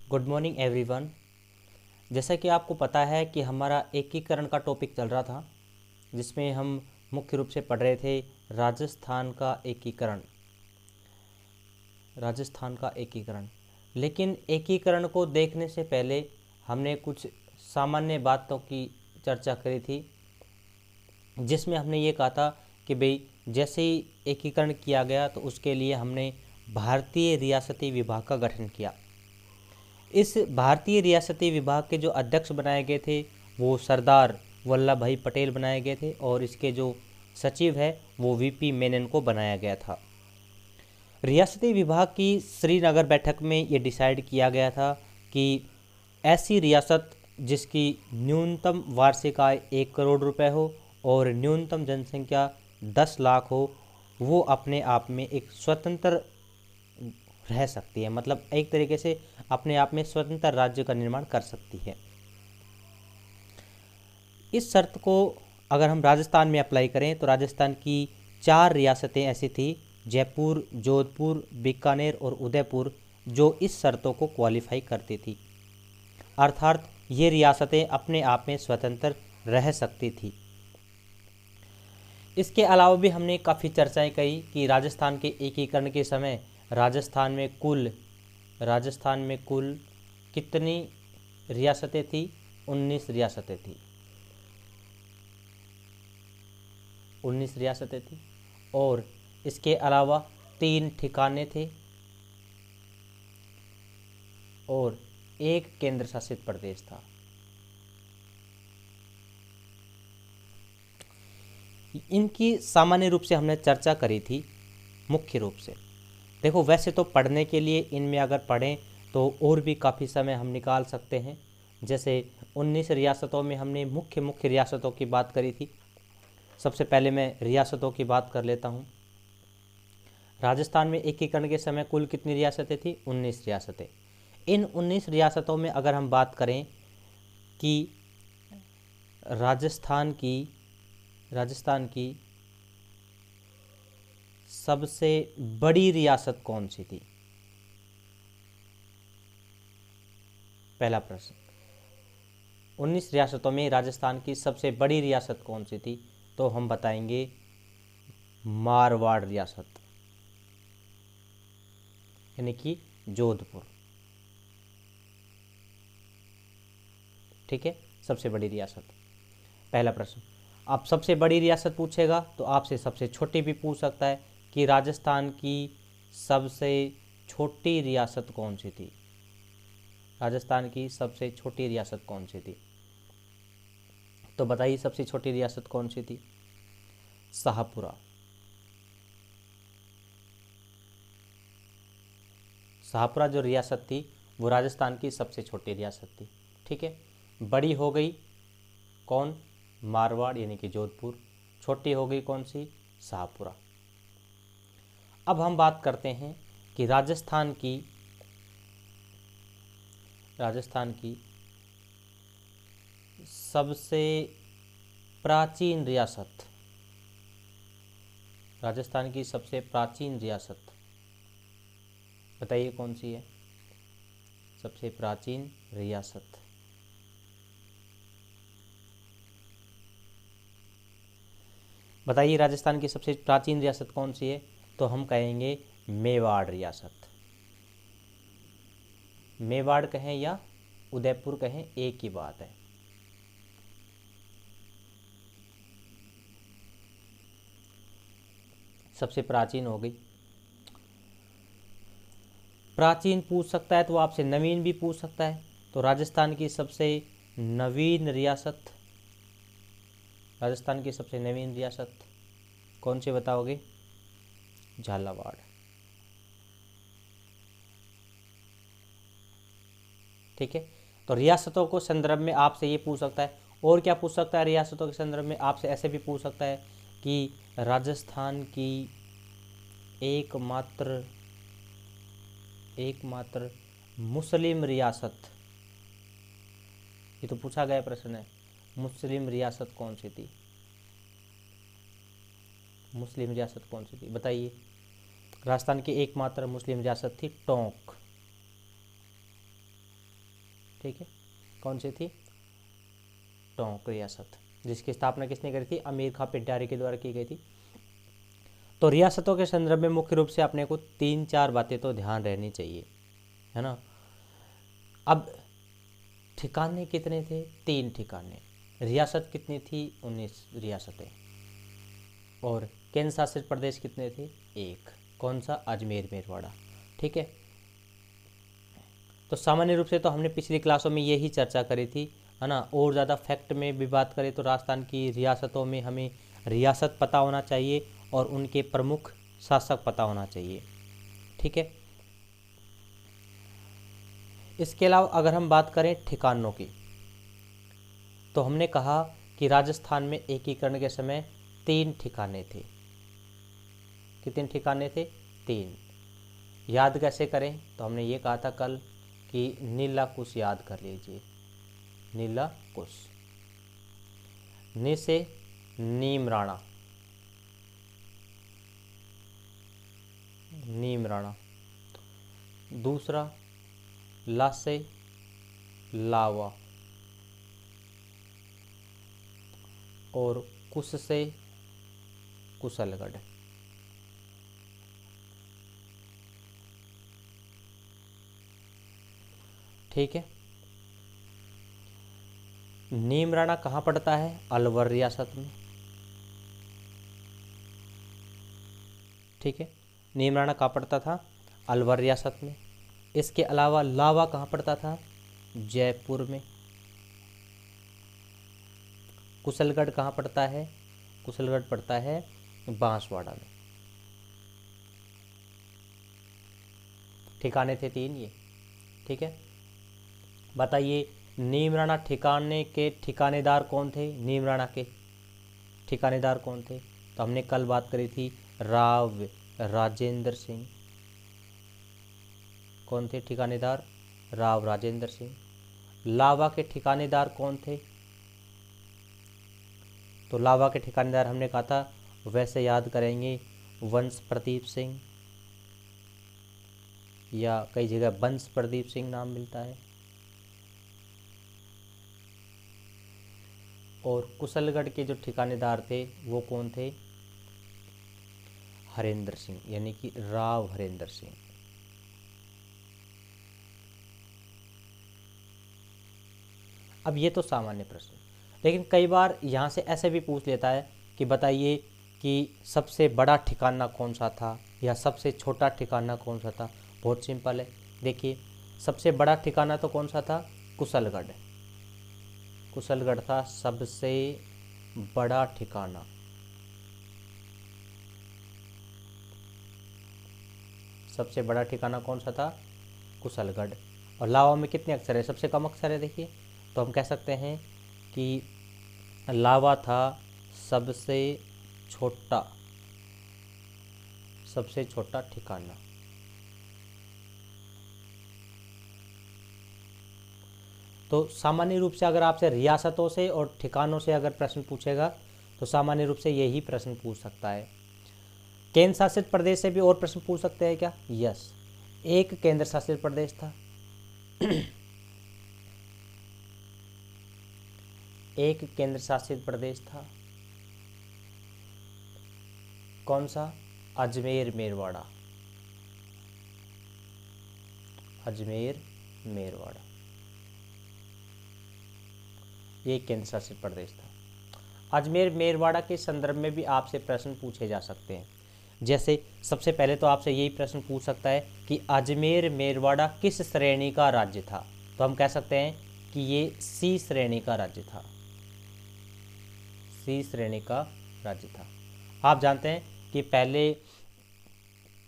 Good morning everyone. जैसा कि आपको पता है कि हमारा एकीकरण का टॉपिक चल रहा था, जिसमें हम मुख्य रूप से पढ़ रहे थे राजस्थान का एकीकरण। लेकिन एकीकरण को देखने से पहले हमने कुछ सामान्य बातों की चर्चा करी थी, जिसमें हमने ये कहा था कि भाई जैसे ही एकीकरण किया गया तो उसके लिए हमने भारतीय रियासती विभाग का गठन किया। इस भारतीय रियासती विभाग के जो अध्यक्ष बनाए गए थे वो सरदार वल्लभ भाई पटेल बनाए गए थे, और इसके जो सचिव है वो वीपी मेनन को बनाया गया था। रियासती विभाग की श्रीनगर बैठक में ये डिसाइड किया गया था कि ऐसी रियासत जिसकी न्यूनतम वार्षिक आय 1 करोड़ रुपए हो और न्यूनतम जनसंख्या 10 लाख हो, वो अपने आप में एक स्वतंत्र रह सकती है, मतलब एक तरीके से अपने आप में स्वतंत्र राज्य का निर्माण कर सकती है। इस शर्त को अगर हम राजस्थान में अप्लाई करें तो राजस्थान की 4 रियासतें ऐसी थी, जयपुर, जोधपुर, बीकानेर और उदयपुर, जो इस शर्तों को क्वालिफाई करती थी, अर्थात ये रियासतें अपने आप में स्वतंत्र रह सकती थी। इसके अलावा भी हमने काफ़ी चर्चाएं कही कि राजस्थान के एकीकरण के समय राजस्थान में कुल कितनी रियासतें थी? 19 रियासतें थी। 19 रियासतें थी और इसके अलावा 3 ठिकाने थे और 1 केंद्र शासित प्रदेश था। इनकी सामान्य रूप से हमने चर्चा करी थी। मुख्य रूप से देखो, वैसे तो पढ़ने के लिए इनमें अगर पढ़ें तो और भी काफ़ी समय हम निकाल सकते हैं। जैसे 19 रियासतों में हमने मुख्य रियासतों की बात करी थी। सबसे पहले मैं रियासतों की बात कर लेता हूँ। राजस्थान में एकीकरण के समय कुल कितनी रियासतें थी? 19 रियासतें। इन 19 रियासतों में अगर हम बात करें कि राजस्थान की सबसे बड़ी रियासत कौन सी थी? पहला प्रश्न, 19 रियासतों में राजस्थान की सबसे बड़ी रियासत कौन सी थी? तो हम बताएंगे मारवाड़ रियासत, यानी कि जोधपुर। ठीक है, सबसे बड़ी रियासत, पहला प्रश्न। अब सबसे बड़ी रियासत पूछेगा तो आपसे सबसे छोटी भी पूछ सकता है कि राजस्थान की सबसे छोटी रियासत कौन सी थी? राजस्थान की सबसे छोटी रियासत कौन सी थी? तो बताइए सबसे छोटी रियासत कौन सी थी? शाहपुरा। शाहपुरा जो रियासत थी वो राजस्थान की सबसे छोटी रियासत थी। ठीक है, बड़ी हो गई कौन? मारवाड़ यानी कि जोधपुर। छोटी हो गई कौन सी? शाहपुरा। अब हम बात करते हैं कि राजस्थान की सबसे प्राचीन रियासत, राजस्थान की सबसे प्राचीन रियासत बताइए कौन सी है? सबसे प्राचीन रियासत, बताइए राजस्थान की सबसे प्राचीन रियासत कौन सी है? तो हम कहेंगे मेवाड़ रियासत। मेवाड़ कहें या उदयपुर कहें, एक ही बात है। सबसे प्राचीन हो गई। प्राचीन पूछ सकता है तो आपसे नवीन भी पूछ सकता है। तो राजस्थान की सबसे नवीन रियासत कौन सी बताओगे? झालावाड़। ठीक है, तो रियासतों को संदर्भ में आपसे ये पूछ सकता है। और क्या पूछ सकता है? रियासतों के संदर्भ में आपसे ऐसे भी पूछ सकता है कि राजस्थान की एकमात्र मुस्लिम रियासत, ये तो पूछा गया प्रश्न है, मुस्लिम रियासत कौन सी थी? मुस्लिम रियासत कौन सी थी बताइए? राजस्थान की एकमात्र मुस्लिम रियासत थी टोंक। ठीक है, कौन सी थी? टोंक रियासत, जिसकी स्थापना किसने करी थी? अमीर खां पिंडारी के द्वारा की गई थी। तो रियासतों के संदर्भ में मुख्य रूप से अपने को 3-4 बातें तो ध्यान रहनी चाहिए, है ना। अब ठिकाने कितने थे? 3 ठिकाने। रियासत कितनी थी? 19 रियासतें। और केंद्र शासित प्रदेश कितने थे? 1। कौन सा? अजमेर मेरवाड़ा। ठीक है, तो सामान्य रूप से तो हमने पिछली क्लासों में यही चर्चा करी थी, है ना। और ज़्यादा फैक्ट में भी बात करें तो राजस्थान की रियासतों में हमें रियासत पता होना चाहिए और उनके प्रमुख शासक पता होना चाहिए। ठीक है, इसके अलावा अगर हम बात करें ठिकानों की, तो हमने कहा कि राजस्थान में एकीकरण के समय 3 ठिकाने थे। कितने ठिकाने थे? 3। याद कैसे करें? तो हमने ये कहा था कल कि नीला कुश याद कर लीजिए। नीला कुश, नि से नीम राणा, नीम राणा। दूसरा ला से लावा, और कुश से कुशलगढ़। ठीक है, नीमराणा कहाँ पड़ता है? अलवर रियासत में। ठीक है, नीमराणा कहाँ पड़ता था? अलवर रियासत में। इसके अलावा लावा कहाँ पड़ता था? जयपुर में। कुशलगढ़ कहाँ पड़ता है? कुशलगढ़ पड़ता है बांसवाड़ा में। ठिकाने थे 3 ये। ठीक है, बताइए नीमराणा ठिकाने के ठिकानेदार कौन थे? नीमराणा के ठिकानेदार कौन थे? तो हमने कल बात करी थी राव राजेंद्र सिंह। कौन थे ठिकानेदार? राव राजेंद्र सिंह। लावा के ठिकानेदार कौन थे? तो लावा के ठिकानेदार हमने कहा था, वैसे याद करेंगे, वंश प्रदीप सिंह, या कई जगह वंश प्रदीप सिंह नाम मिलता है। और कुशलगढ़ के जो ठिकानेदार थे वो कौन थे? हरेंद्र सिंह, यानी कि राव हरेंद्र सिंह। अब ये तो सामान्य प्रश्न, लेकिन कई बार यहाँ से ऐसे भी पूछ लेता है कि बताइए कि सबसे बड़ा ठिकाना कौन सा था या सबसे छोटा ठिकाना कौन सा था। बहुत सिंपल है, देखिए सबसे बड़ा ठिकाना तो कौन सा था? कुशलगढ़। कुशलगढ़ था सबसे बड़ा ठिकाना। सबसे बड़ा ठिकाना कौन सा था? कुशलगढ़। और लावा में कितने अक्षर है? सबसे कम अक्षर है। देखिए, तो हम कह सकते हैं कि लावा था सबसे छोटा ठिकाना। तो सामान्य रूप से अगर आपसे रियासतों से और ठिकानों से अगर प्रश्न पूछेगा तो सामान्य रूप से यही प्रश्न पूछ सकता है। केंद्र शासित प्रदेश से भी और प्रश्न पूछ सकते हैं क्या? यस, एक केंद्र शासित प्रदेश था एक केंद्र शासित प्रदेश था। कौन सा? अजमेर मेरवाड़ा। अजमेर मेरवाड़ा ये केंद्र शासित प्रदेश था। अजमेर मेरवाड़ा के संदर्भ में भी आपसे प्रश्न पूछे जा सकते हैं। जैसे सबसे पहले तो आपसे यही प्रश्न पूछ सकता है कि अजमेर मेरवाड़ा किस श्रेणी का राज्य था। तो हम कह सकते हैं कि ये सी श्रेणी का राज्य था। सी श्रेणी का राज्य था। आप जानते हैं कि पहले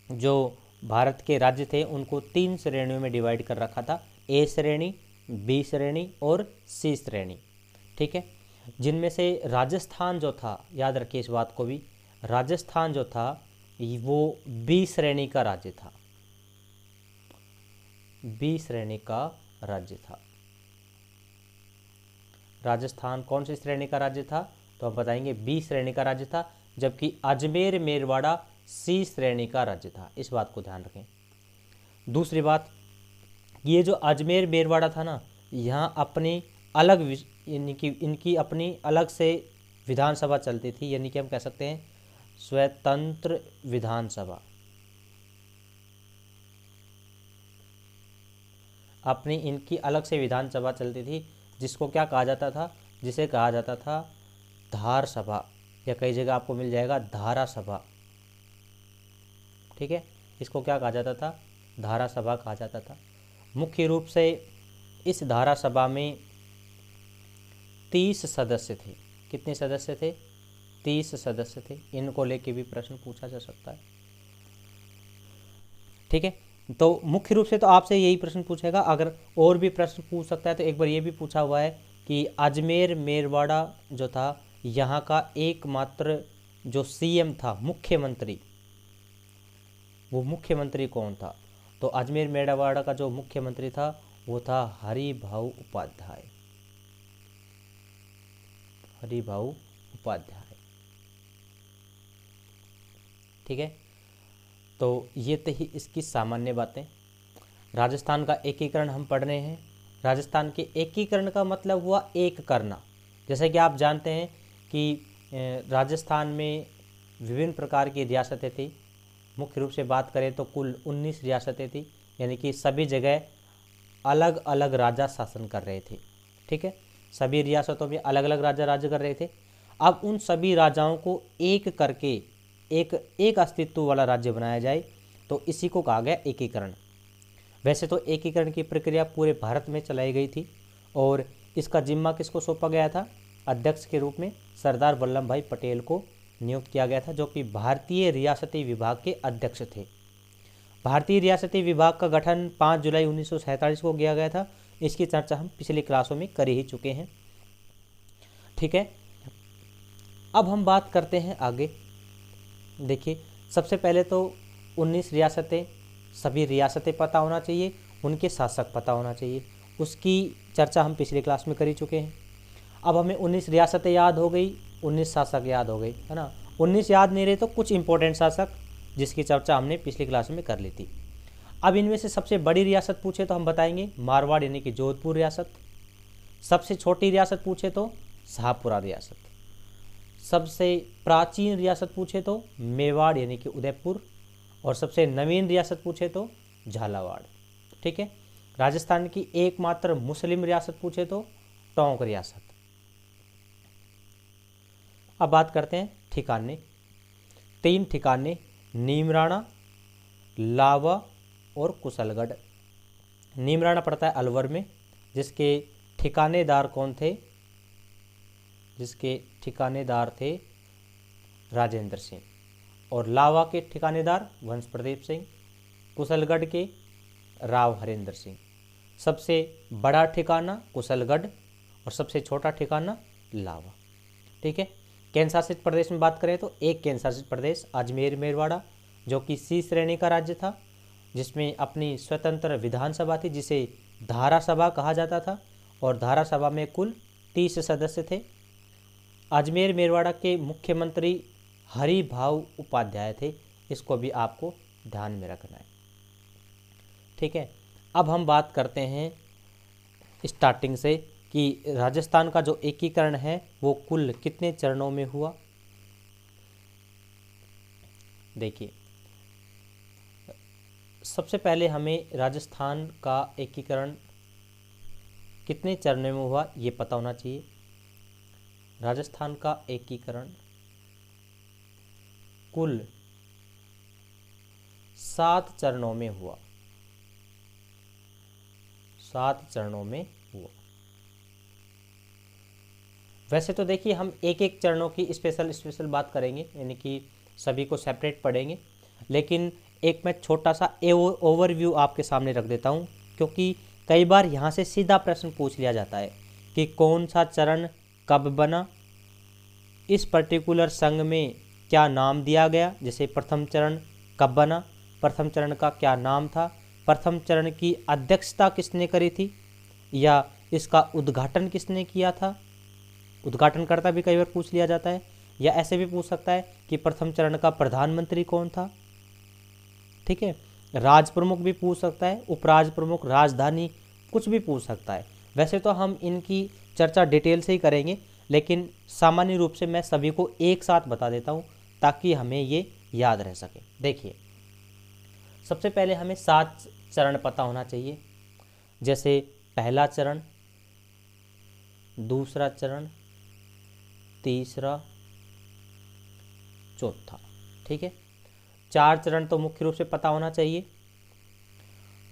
जो भारत के राज्य थे उनको 3 श्रेणियों में डिवाइड कर रखा था, ए श्रेणी, बी श्रेणी और सी श्रेणी। ठीक है, जिनमें से राजस्थान जो था, याद रखिए इस बात को भी, राजस्थान जो था वो बी श्रेणी का राज्य था। बी श्रेणी का राज्य था। राजस्थान कौन सी श्रेणी का राज्य था? तो हम बताएंगे बी श्रेणी का राज्य था, जबकि अजमेर मेरवाड़ा सी श्रेणी का राज्य था। इस बात को ध्यान रखें। दूसरी बात, ये जो अजमेर मेरवाड़ा था ना, यहाँ अपनी अलग यानी कि इनकी अपनी अलग से विधानसभा चलती थी, यानी कि हम कह सकते हैं स्वतंत्र विधानसभा। अपनी इनकी अलग से विधानसभा चलती थी, जिसको क्या कहा जाता था, जिसे कहा जाता था धार सभा, या कई जगह आपको मिल जाएगा धारा सभा। ठीक है, इसको क्या कहा जाता था, धारा सभा कहा जाता था। मुख्य रूप से इस धारा सभा में 30 सदस्य थे। कितने सदस्य थे, 30 सदस्य थे। इनको लेके भी प्रश्न पूछा जा सकता है। ठीक है, तो मुख्य रूप से तो आपसे यही प्रश्न पूछेगा। अगर और भी प्रश्न पूछ सकता है तो एक बार ये भी पूछा हुआ है कि अजमेर मेरवाड़ा जो था, यहाँ का एकमात्र जो सीएम था, मुख्यमंत्री, वो मुख्यमंत्री कौन था? तो अजमेर मेरवाड़ा का जो मुख्यमंत्री था वो था हरिभाऊ उपाध्याय। हरिभाऊ उपाध्याय। ठीक है, तो ये तो ही इसकी सामान्य बातें। राजस्थान का एकीकरण हम पढ़ रहे हैं। राजस्थान के एकीकरण का मतलब हुआ एक करना। जैसे कि आप जानते हैं कि राजस्थान में विभिन्न प्रकार की रियासतें थी। मुख्य रूप से बात करें तो कुल 19 रियासतें थी, यानी कि सभी जगह अलग अलग राजा शासन कर रहे थे। ठीक है, सभी रियासतों में अलग अलग राजा राज्य कर रहे थे। अब उन सभी राजाओं को एक करके एक अस्तित्व वाला राज्य बनाया जाए, तो इसी को कहा गया एकीकरण। वैसे तो एकीकरण की प्रक्रिया पूरे भारत में चलाई गई थी और इसका जिम्मा किसको सौंपा गया था? अध्यक्ष के रूप में सरदार वल्लभ भाई पटेल को नियुक्त किया गया था, जो कि भारतीय रियासती विभाग के अध्यक्ष थे। भारतीय रियासती विभाग का गठन 5 जुलाई 1947 को किया गया था। इसकी चर्चा हम पिछली क्लासों में कर ही चुके हैं। ठीक है, अब हम बात करते हैं आगे। देखिए, सबसे पहले तो 19 रियासतें, सभी रियासतें पता होना चाहिए, उनके शासक पता होना चाहिए। उसकी चर्चा हम पिछली क्लास में कर ही चुके हैं। अब हमें 19 रियासतें याद हो गई, 19 शासक याद हो गई, है ना। 19 याद नहीं रहे तो कुछ इंपॉर्टेंट शासक, जिसकी चर्चा हमने पिछली क्लास में कर ली थी। अब इनमें से सबसे बड़ी रियासत पूछे तो हम बताएंगे मारवाड़, यानी कि जोधपुर रियासत। सबसे छोटी रियासत पूछे तो शाहपुरा रियासत। सबसे प्राचीन रियासत पूछे तो मेवाड़, यानी कि उदयपुर। और सबसे नवीन रियासत पूछे तो झालावाड़। ठीक है, राजस्थान की एकमात्र मुस्लिम रियासत पूछे तो टोंक रियासत। अब बात करते हैं ठिकाने। 3 ठिकाने, नीमराणा, लावा और कुशलगढ़। नीमराणा पड़ता है अलवर में, जिसके ठिकानेदार कौन थे? जिसके ठिकानेदार थे राजेंद्र सिंह। और लावा के ठिकानेदार वंश प्रदीप सिंह। कुशलगढ़ के राव हरेंद्र सिंह। सबसे बड़ा ठिकाना कुशलगढ़ और सबसे छोटा ठिकाना लावा। ठीक है, केंद्र शासित प्रदेश में बात करें तो एक केंद्र शासित प्रदेश अजमेर मेरवाड़ा, जो कि C श्रेणी का राज्य था, जिसमें अपनी स्वतंत्र विधानसभा थी, जिसे धारा सभा कहा जाता था। और धारा सभा में कुल 30 सदस्य थे। अजमेर मेरवाड़ा के मुख्यमंत्री हरिभाऊ उपाध्याय थे। इसको भी आपको ध्यान में रखना है। ठीक है, अब हम बात करते हैं स्टार्टिंग से कि राजस्थान का जो एकीकरण है वो कुल कितने चरणों में हुआ। देखिए, सबसे पहले हमें राजस्थान का एकीकरण कितने चरणों में हुआ ये पता होना चाहिए। राजस्थान का एकीकरण कुल 7 चरणों में हुआ। 7 चरणों में हुआ। वैसे तो देखिए, हम एक एक चरणों की स्पेशल बात करेंगे, यानी कि सभी को सेपरेट पढ़ेंगे। लेकिन एक मैं छोटा सा ओवरव्यू आपके सामने रख देता हूँ, क्योंकि कई बार यहाँ से सीधा प्रश्न पूछ लिया जाता है कि कौन सा चरण कब बना, इस पर्टिकुलर संघ में क्या नाम दिया गया। जैसे प्रथम चरण कब बना, प्रथम चरण का क्या नाम था, प्रथम चरण की अध्यक्षता किसने करी थी, या इसका उद्घाटन किसने किया था। उद्घाटनकर्ता भी कई बार पूछ लिया जाता है। या ऐसे भी पूछ सकता है कि प्रथम चरण का प्रधानमंत्री कौन था। ठीक है, राज प्रमुख भी पूछ सकता है, उपराज प्रमुख, राजधानी, कुछ भी पूछ सकता है। वैसे तो हम इनकी चर्चा डिटेल से ही करेंगे, लेकिन सामान्य रूप से मैं सभी को एक साथ बता देता हूँ ताकि हमें ये याद रह सके। देखिए, सबसे पहले हमें 7 चरण पता होना चाहिए, जैसे पहला चरण, दूसरा चरण, तीसरा, चौथा। ठीक है, 4 चरण तो मुख्य रूप से पता होना चाहिए,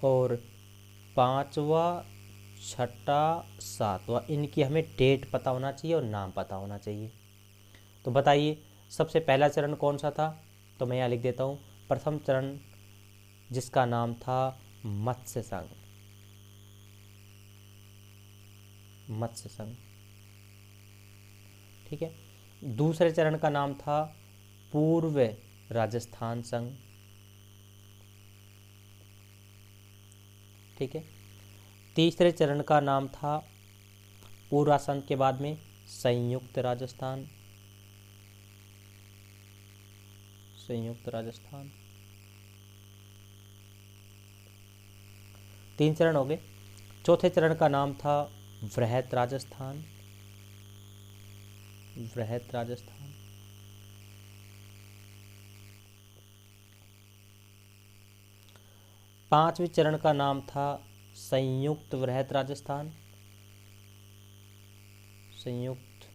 और 5वां, 6ठा, 7वां इनकी हमें डेट पता होना चाहिए और नाम पता होना चाहिए। तो बताइए, सबसे पहला चरण कौन सा था? तो मैं यहाँ लिख देता हूँ, प्रथम चरण जिसका नाम था मत्स्य संघ। मत्स्य संघ, ठीक है। दूसरे चरण का नाम था पूर्व राजस्थान संघ, ठीक है। तीसरे चरण का नाम था पूर्वा संघ के बाद में संयुक्त राजस्थान, संयुक्त राजस्थान। 3 चरण हो गए। चौथे चरण का नाम था वृहत राजस्थान, वृहत राजस्थान। पांचवें चरण का नाम था संयुक्त वृहत राजस्थान, संयुक्त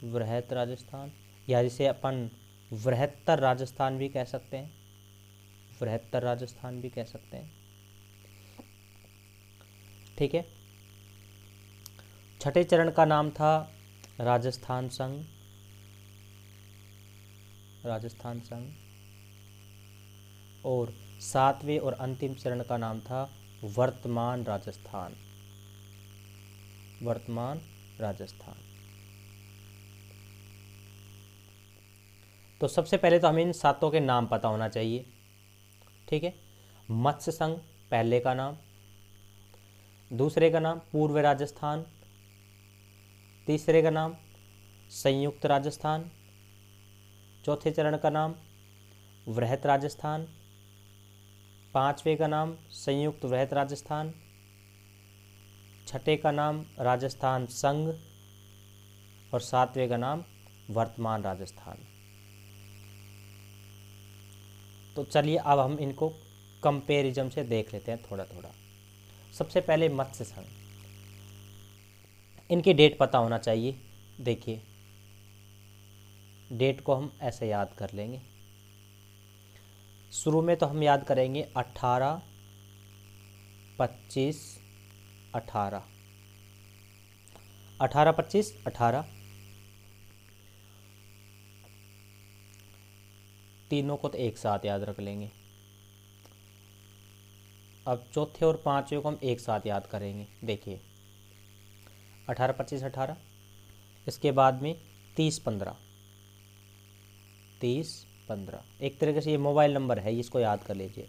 वृहत राजस्थान, या जिसे अपन वृहत्तर राजस्थान भी कह सकते हैं, वृहत्तर राजस्थान भी कह सकते हैं, ठीक है। छठे चरण का नाम था राजस्थान संघ, राजस्थान संघ। और 7वें और अंतिम चरण का नाम था वर्तमान राजस्थान, वर्तमान राजस्थान। तो सबसे पहले तो हमें इन 7 के नाम पता होना चाहिए, ठीक है। मत्स्य संघ पहले का नाम, दूसरे का नाम पूर्व राजस्थान, तीसरे का नाम संयुक्त राजस्थान, चौथे चरण का नाम वृहत राजस्थान, पांचवें का नाम संयुक्त वृहत राजस्थान, छठे का नाम राजस्थान संघ, और 7वें का नाम वर्तमान राजस्थान। तो चलिए अब हम इनको कंपेरिजन से देख लेते हैं थोड़ा थोड़ा। सबसे पहले मत्स्य संघ, इनकी डेट पता होना चाहिए। देखिए, डेट को हम ऐसे याद कर लेंगे। शुरू में तो हम याद करेंगे 18, 25, 18, 18, 25, 18, तीनों को तो एक साथ याद रख लेंगे। अब चौथे और पांचवें को हम एक साथ याद करेंगे। देखिए, 18, 25, 18, इसके बाद में 30, 15, 30, 15, एक तरीके से ये मोबाइल नंबर है, इसको याद कर लीजिए।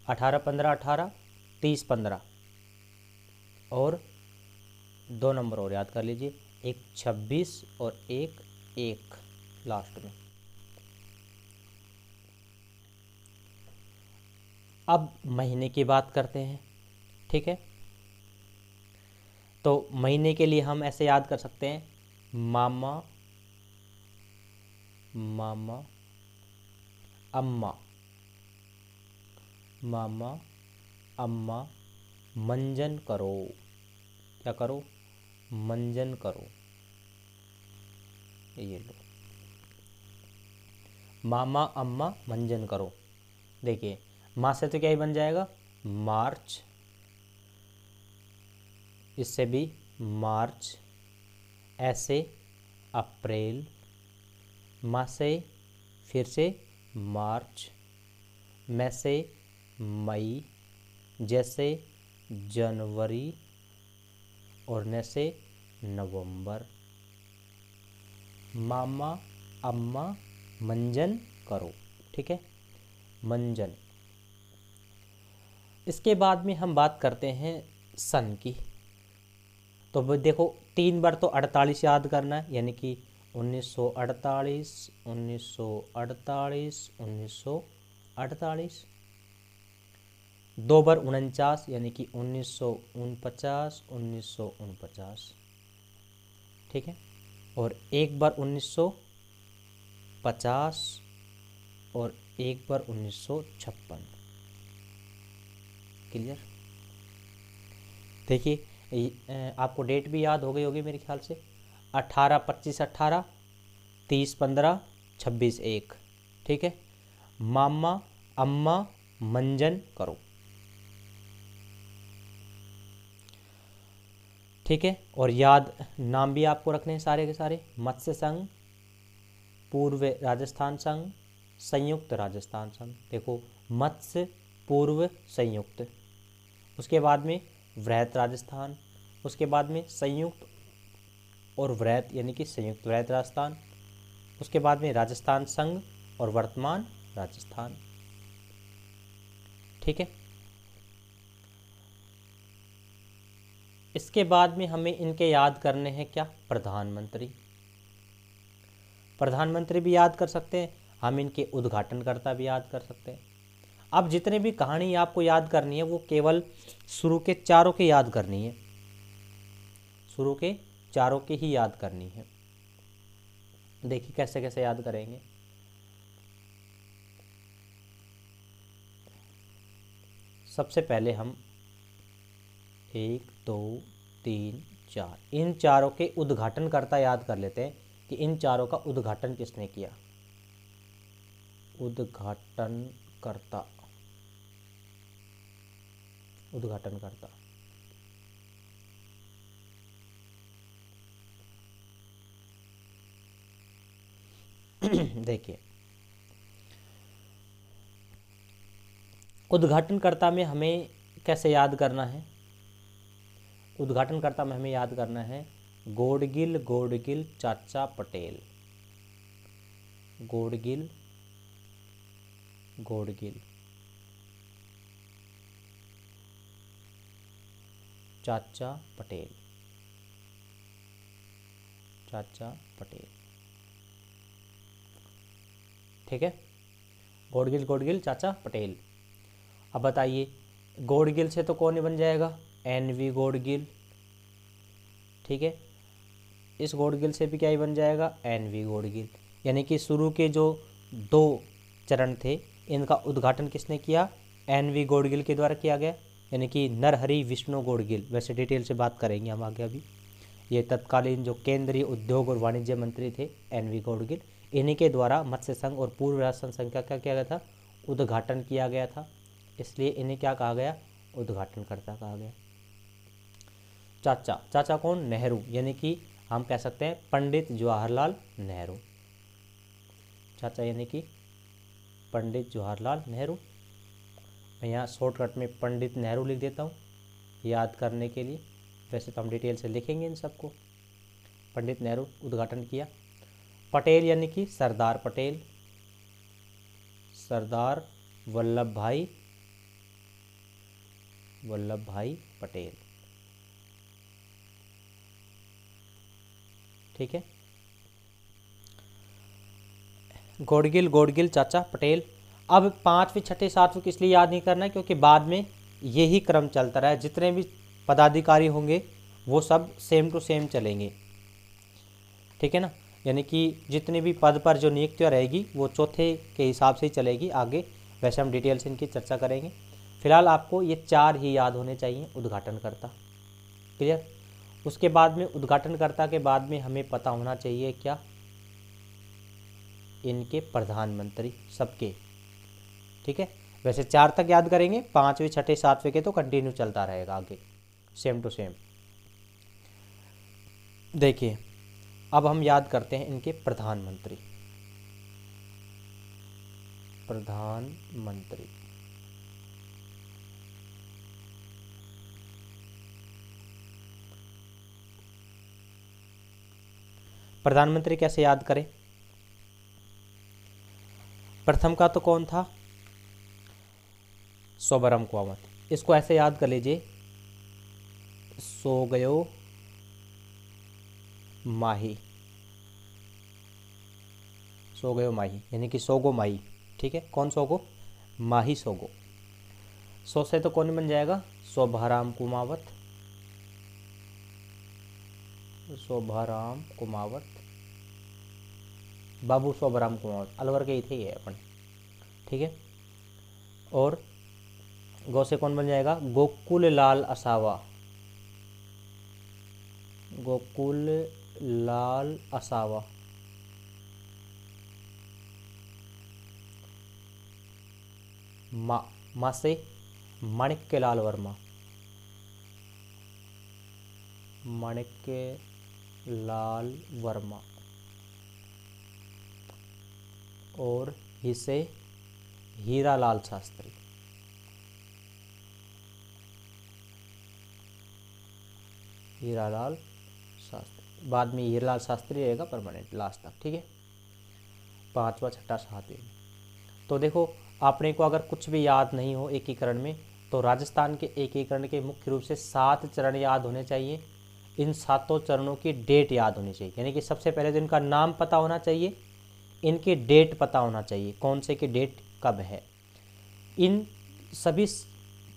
18, 15, 18, 30, 15, और 2 नंबर और याद कर लीजिए, एक 26 और एक 1 लास्ट में। अब महीने की बात करते हैं, ठीक है। तो महीने के लिए हम ऐसे याद कर सकते हैं, मामा, मामा, अम्मा, मामा, अम्मा, मंजन करो। क्या करो? मंजन करो। ये लो, मामा, अम्मा, मंजन करो। देखिए, माँ से तो क्या ही बन जाएगा? मार्च, इससे भी मार्च, ऐसे अप्रैल, माँ से फिर से मार्च, मैं से मई, जैसे जनवरी, और न से नवंबर। मामा, अम्मा, मंजन करो, ठीक है, मंजन। इसके बाद में हम बात करते हैं सन की। तो देखो, 3 बार तो 48 याद करना है, यानी कि 1948, 1948, 1948। 2 बार 49 यानी कि 1949, 1949, ठीक है। और एक बार 1950 और एक बार 1956। क्लियर। देखिए आपको डेट भी याद हो गई होगी मेरे ख्याल से, 18 25 18, 30 15, 26 1, ठीक है। मामा अम्मा मंजन करो, ठीक है। और याद नाम भी आपको रखने हैं सारे के सारे, मत्स्य संघ, पूर्व राजस्थान संघ, संयुक्त राजस्थान संघ। देखो मत्स्य, पूर्व, संयुक्त, उसके बाद में वृहत राजस्थान, उसके बाद में संयुक्त और वृहत यानी कि संयुक्त वृहत राजस्थान, उसके बाद में राजस्थान संघ और वर्तमान राजस्थान, ठीक है। इसके बाद में हमें इनके याद करने हैं क्या, प्रधानमंत्री। प्रधानमंत्री भी याद कर सकते हैं, हम इनके उद्घाटनकर्ता भी याद कर सकते हैं। अब जितने भी कहानी आपको याद करनी है वो केवल शुरू के चारों के याद करनी है, शुरू के चारों की ही याद करनी है। देखिए कैसे कैसे याद करेंगे। सबसे पहले हम 1 2 3 4 इन चारों के उद्घाटनकर्ता याद कर लेते हैं कि इन चारों का उद्घाटन किसने किया। उद्घाटनकर्ता, उद्घाटनकर्ता, देखिए उद्घाटनकर्ता में हमें कैसे याद करना है, उद्घाटनकर्ता में हमें याद करना है गोडगिल गोडगिल चाचा पटेल, गोडगिल गोडगिल चाचा पटेल, चाचा पटेल, ठीक है। गोडगिल गोडगिल चाचा पटेल। अब बताइए गोडगिल से तो कौन बन जाएगा, NV गोडगिल, ठीक है। इस गोडगिल से भी क्या ही बन जाएगा, NV गोडगिल। यानी कि शुरू के जो 2 चरण थे इनका उद्घाटन किसने किया, NV गोडगिल के द्वारा किया गया, यानी कि नरहरि विष्णु गोडगिल। वैसे डिटेल से बात करेंगे हम आगे। अभी ये तत्कालीन जो केंद्रीय उद्योग और वाणिज्य मंत्री थे NV गोडगिल, इन्हीं के द्वारा मत्स्य संघ और पूर्व राजस्थान संघ का क्या किया गया था, उद्घाटन किया गया था। इसलिए इन्हें क्या कहा गया, उद्घाटनकर्ता कहा गया। चाचा, चाचा कौन, नेहरू, यानी कि हम कह सकते हैं पंडित जवाहरलाल नेहरू। चाचा यानी कि पंडित जवाहरलाल नेहरू। मैं यहाँ शॉर्टकट में पंडित नेहरू लिख देता हूँ याद करने के लिए, वैसे तो हम डिटेल से लिखेंगे इन सबको। पंडित नेहरू उद्घाटन किया। पटेल यानी कि सरदार पटेल, सरदार वल्लभ भाई पटेल, ठीक है। गोडगिल गोडगिल चाचा पटेल। अब 5वीं 6ठी 7वीं किस लिए याद नहीं करना है, क्योंकि बाद में यही क्रम चलता रहा है, जितने भी पदाधिकारी होंगे वो सब सेम टू सेम चलेंगे, ठीक है ना। यानी कि जितने भी पद पर जो नियुक्तियाँ रहेगी वो चौथे के हिसाब से ही चलेगी आगे। वैसे हम डिटेल से इनकी चर्चा करेंगे। फिलहाल आपको ये 4 ही याद होने चाहिए उद्घाटनकर्ता, क्लियर। उसके बाद में उद्घाटनकर्ता के बाद में हमें पता होना चाहिए क्या, इनके प्रधानमंत्री सबके, ठीक है। वैसे 4 तक याद करेंगे, 5वीं 6ठे 7वें के तो कंटिन्यू चलता रहेगा आगे सेम टू सेम। देखिए अब हम याद करते हैं इनके प्रधानमंत्री। प्रधानमंत्री, प्रधानमंत्री कैसे याद करें। प्रथम का तो कौन था, सोबरम कामत। इसको ऐसे याद कर लीजिए, सो गयो माही, सो गयो माही, यानी कि सोगो माही, ठीक है। कौन सोगो, माही सोगो। सौ से तो कौन बन जाएगा, शोभाराम कुमावत, शोभाराम कुमावत, बाबू शोभाराम कुमावत, अलवर के ही थे ये अपन, ठीक है। और गौ से कौन बन जाएगा, गोकुल लाल असावा, गोकुल लाल असावा। माँ से माणिक्य लाल वर्मा, माणिक्य लाल वर्मा। और ही से हीरा लाल शास्त्री, हीरालाल शास्त्री, बाद में हीरालाल शास्त्री रहेगा परमानेंट लास्ट तक, ठीक है। पांचवा, छठा, सातवें। तो देखो आपने को अगर कुछ भी याद नहीं हो एकीकरण में, तो राजस्थान के एकीकरण के मुख्य रूप से 7 चरण याद होने चाहिए। इन 7 चरणों की डेट याद होनी चाहिए, यानी कि सबसे पहले तो इनका नाम पता होना चाहिए, इनकी डेट पता होना चाहिए, कौन से की डेट कब है। इन सभी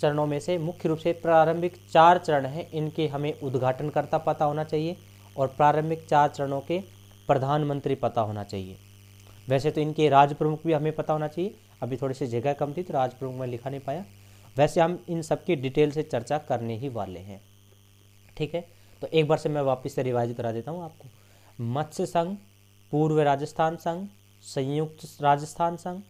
चरणों में से मुख्य रूप से प्रारंभिक 4 चरण हैं, इनके हमें उद्घाटनकर्ता पता होना चाहिए और प्रारंभिक 4 चरणों के प्रधानमंत्री पता होना चाहिए। वैसे तो इनके राज प्रमुख भी हमें पता होना चाहिए, अभी थोड़ी सी जगह कम थी तो राज प्रमुख में लिखा नहीं पाया। वैसे हम इन सब की डिटेल से चर्चा करने ही वाले हैं, ठीक है। तो एक बार से मैं वापस से रिवाइज करा देता हूँ आपको। मत्स्य संघ, पूर्व राजस्थान संघ, संयुक्त राजस्थान संघ,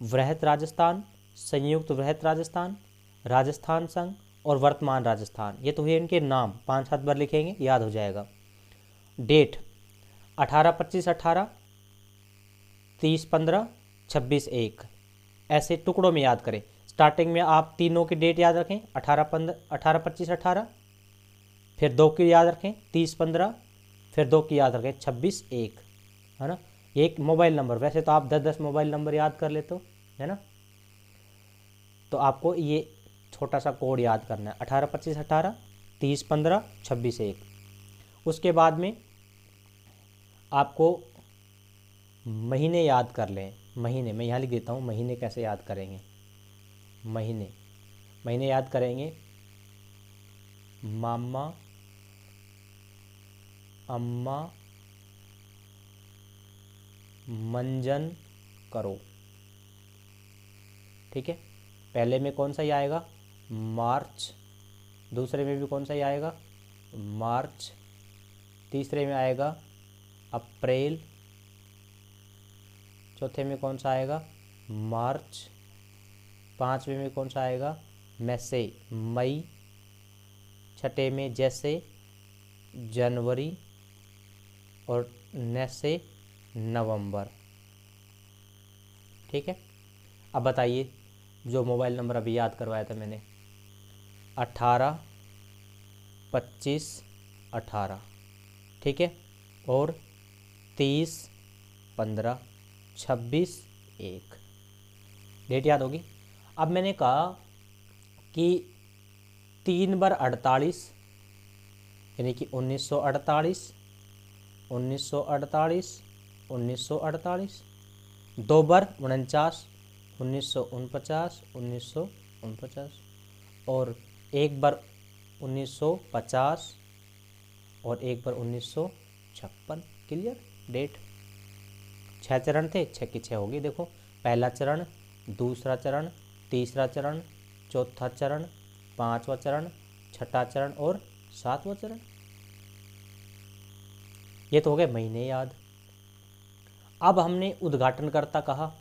वृहत राजस्थान, संयुक्त वृहत राजस्थान, राजस्थान संघ और वर्तमान राजस्थान। ये तो हुए इनके नाम, 5-7 बार लिखेंगे याद हो जाएगा। डेट 18-25-18, 30-15, 26-1, ऐसे टुकड़ों में याद करें। स्टार्टिंग में आप तीनों की डेट याद रखें, 18-25-18, फिर 2 की याद रखें 30-15, फिर 2 की याद रखें 26-1, है ना। एक मोबाइल नंबर, वैसे तो आप 10-10 मोबाइल नंबर याद कर लेते हो, है ना। तो आपको ये छोटा सा कोड याद करना है, 18-25-18, 30-15, 26-1। उसके बाद में आपको महीने याद कर लें। महीने मैं यहाँ लिख देता हूँ, महीने कैसे याद करेंगे। महीने याद करेंगे, मामा, अम्मा, मंजन करो, ठीक है। पहले में कौन सा ही आएगा, मार्च। दूसरे में भी कौन सा ही आएगा, मार्च। तीसरे में आएगा अप्रैल। चौथे में कौन सा आएगा, मार्च। पांचवें में कौन सा आएगा, मैसे, मई। छठे में जैसे, जनवरी। और नैसे, नवंबर, ठीक है। अब बताइए, जो मोबाइल नंबर अभी याद करवाया था मैंने, 18-25-18, ठीक है। और 30-15, 26-1, डेट याद होगी। अब मैंने कहा कि 3 बार 48, यानी कि 1948, 1948, 1948, 2 बार 49, 1949, 1949, और 1 बार 1950 और 1 बार 1956। Clear, date. 6 चरण थे, 6 की 6 होगी। देखो, पहला चरण, दूसरा चरण, तीसरा चरण, चौथा चरण, 5वां चरण, छठा चरण और 7वां चरण। ये तो हो गए महीने याद। अब हमने उद्घाटनकर्ता कहा,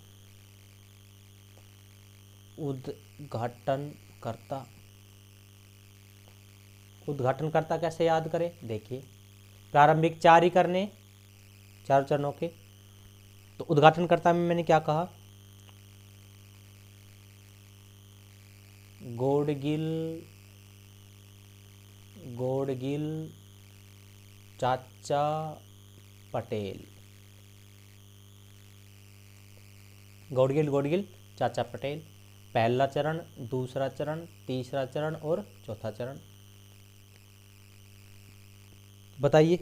उद्घाटनकर्ता। उद्घाटनकर्ता कैसे याद करें, देखिए, प्रारंभिक 4 ही करने, 4 चरणों के। तो उद्घाटनकर्ता में मैंने क्या कहा, गोडगिल चाचा पटेल, गोडगिल चाचा पटेल। पहला चरण, दूसरा चरण, तीसरा चरण और चौथा चरण। बताइए,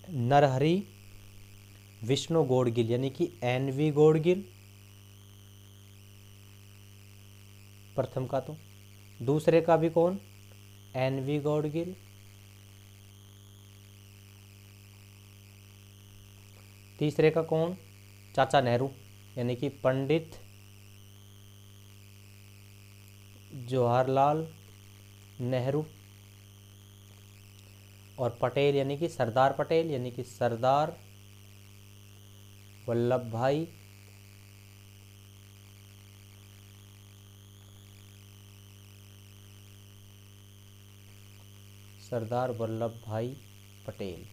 नरहरि विष्णु गोडगिल, यानी कि NV गोडगिल, प्रथम का तो, दूसरे का भी कौन, एन.वी. गॉडगिल, तीसरे का कौन, चाचा नेहरू यानी कि पंडित जवाहरलाल नेहरू, और पटेल यानी कि सरदार पटेल यानी कि सरदार वल्लभ भाई पटेल।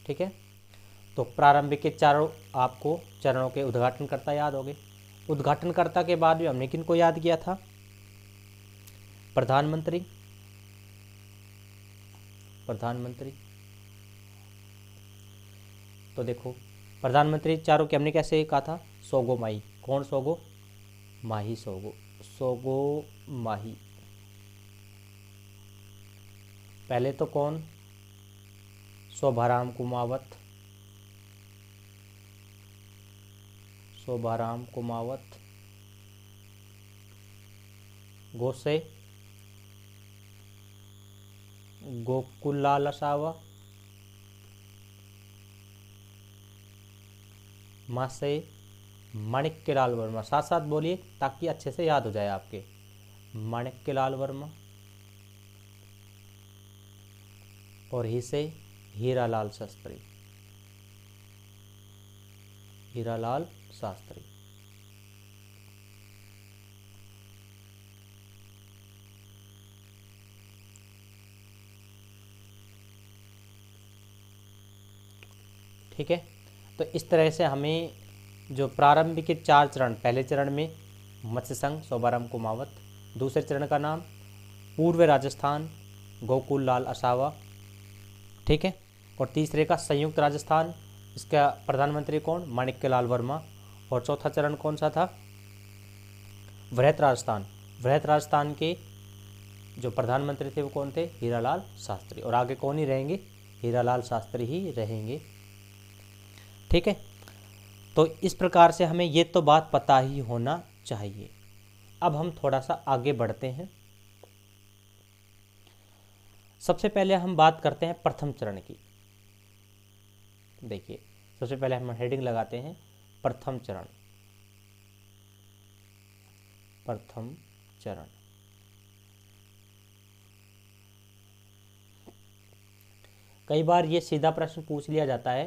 ठीक है, तो प्रारंभिक के चारों आपको चरणों के उद्घाटनकर्ता याद हो गए। उद्घाटनकर्ता के बाद भी हमने किनको याद किया था, प्रधानमंत्री, तो देखो प्रधानमंत्री चारों के हमने कैसे कहा था, सोगो माही, कौन सोगो माही, सोगो माही। पहले तो कौन, शोभाराम कुमावत, गोसे गोकुललाल असावा, मासे माणिक्यलाल वर्मा, साथ साथ बोलिए ताकि अच्छे से याद हो जाए आपके, माणिक्यलाल वर्मा, और ही से हीरालाल शास्त्री, ठीक है। तो इस तरह से हमें जो प्रारंभिक के 4 चरण, पहले चरण में मत्स्य संघ शोभाराम कुमावत, दूसरे चरण का नाम पूर्व राजस्थान गोकुललाल असावा, ठीक है, और तीसरे का संयुक्त राजस्थान, इसका प्रधानमंत्री कौन, माणिक्यलाल वर्मा, और चौथा चरण कौन सा था, वृहत राजस्थान के जो प्रधानमंत्री थे वो कौन थे, हीरालाल शास्त्री, और आगे कौन ही रहेंगे, हीरालाल शास्त्री ही रहेंगे। ठीक है, तो इस प्रकार से हमें ये तो बात पता ही होना चाहिए। अब हम थोड़ा सा आगे बढ़ते हैं। सबसे पहले हम बात करते हैं प्रथम चरण की। देखिए सबसे पहले हम हेडिंग लगाते हैं प्रथम चरण। कई बार ये सीधा प्रश्न पूछ लिया जाता है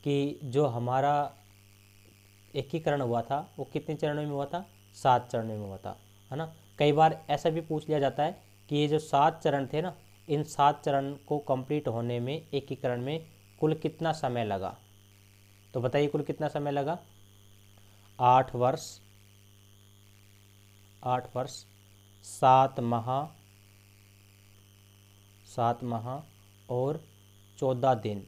कि जो हमारा एकीकरण हुआ था वो कितने चरणों में हुआ था, 7 चरणों में हुआ था, है ना। कई बार ऐसा भी पूछ लिया जाता है कि ये जो 7 चरण थे ना, इन 7 चरण को कंप्लीट होने में एकीकरण में कुल कितना समय लगा। तो बताइए कुल कितना समय लगा, 8 वर्ष 7 माह और 14 दिन।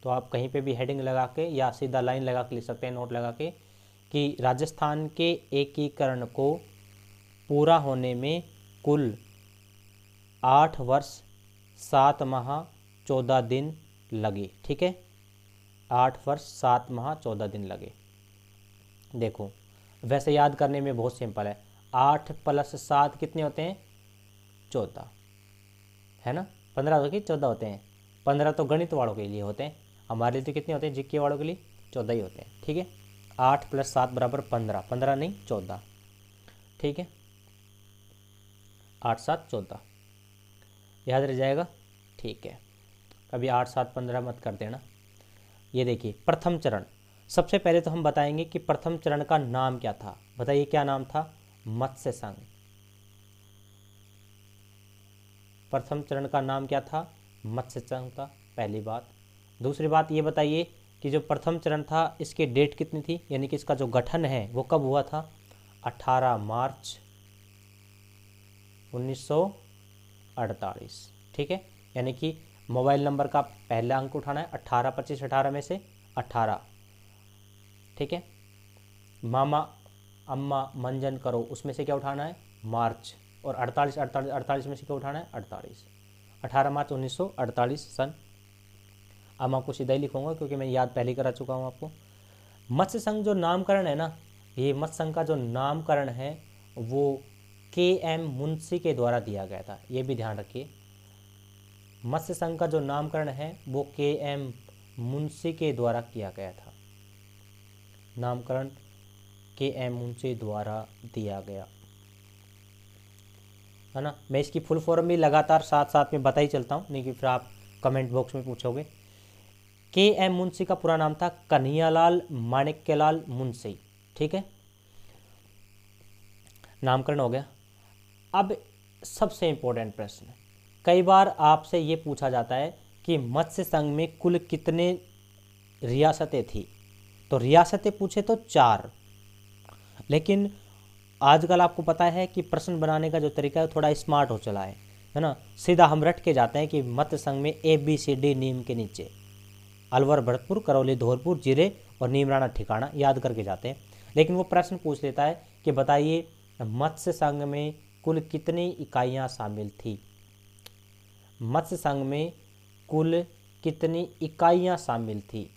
तो आप कहीं पे भी हेडिंग लगा के या सीधा लाइन लगा के लिख सकते हैं, नोट लगा के, कि राजस्थान के एकीकरण को पूरा होने में कुल 8 वर्ष 7 माह 14 दिन लगे। ठीक है, 8 वर्ष 7 माह 14 दिन लगे। देखो वैसे याद करने में बहुत सिंपल है, 8 + 7 कितने होते हैं, 14, है ना। 15 होते कि 14 होते हैं, 15 तो गणित वालों के लिए होते हैं, हमारे लिए तो कितने होते हैं, जीके वालों के लिए 14 ही होते हैं। ठीक है, 8 + 7 = 15, 15 नहीं 14, ठीक है, 8 7 14 याद रह जाएगा। ठीक है, कभी 8 7 15 मत कर देना। ये देखिए प्रथम चरण, सबसे पहले तो हम बताएंगे कि प्रथम चरण का नाम क्या था। बताइए क्या नाम था, मत्स्य संघ। प्रथम चरण का नाम क्या था, मत्स्य संघ था, पहली बात। दूसरी बात ये बताइए कि जो प्रथम चरण था इसकी डेट कितनी थी, यानी कि इसका जो गठन है वो कब हुआ था, 18 मार्च 1948। ठीक है, यानी कि मोबाइल नंबर का पहला अंक उठाना है, 18 25 18 में से 18। ठीक है, मामा अम्मा मंजन करो उसमें से क्या उठाना है, मार्च, और 48 में से क्या उठाना है, 48। 18 मार्च 1948 सन। अब मैं आपको सीधा ही लिखूंगा क्योंकि मैं याद पहले करा चुका हूँ आपको। मत्स्य संघ जो नामकरण है ना, ये मत्स्य संघ का जो नामकरण है वो के.एम. मुंशी के द्वारा दिया गया था, ये भी ध्यान रखिए। मत्स्य संघ का जो नामकरण है वो के.एम. मुंशी के द्वारा किया गया था, नामकरण के.एम. मुंशी द्वारा दिया गया, है ना। मैं इसकी फुल फॉर्म भी लगातार साथ साथ में बता ही चलता हूँ, नहीं कि फिर आप कमेंट बॉक्स में पूछोगे। के.एम. मुंशी का पूरा नाम था कन्हैयालाल माणिक्यलाल मुंशी, ठीक है, नामकरण हो गया। अब सबसे इम्पोर्टेंट प्रश्न, कई बार आपसे ये पूछा जाता है कि मत्स्य संघ में कुल कितने रियासतें थी, तो रियासतें पूछे तो 4, लेकिन आजकल आपको पता है कि प्रश्न बनाने का जो तरीका है थोड़ा स्मार्ट हो चला है ना। सीधा हम रट के जाते हैं कि मत्स्य संघ में ABCD नीम के नीचे, अलवर, भरतपुर, करौली, धौलपुर, जिरे और नीमराणा ठिकाना याद करके जाते हैं। लेकिन वो प्रश्न पूछ लेता है कि बताइए मत्स्य संघ में कुल कितनी इकाइयाँ शामिल थी, मत्स्य संघ में कुल कितनी इकाइयाँ शामिल थी।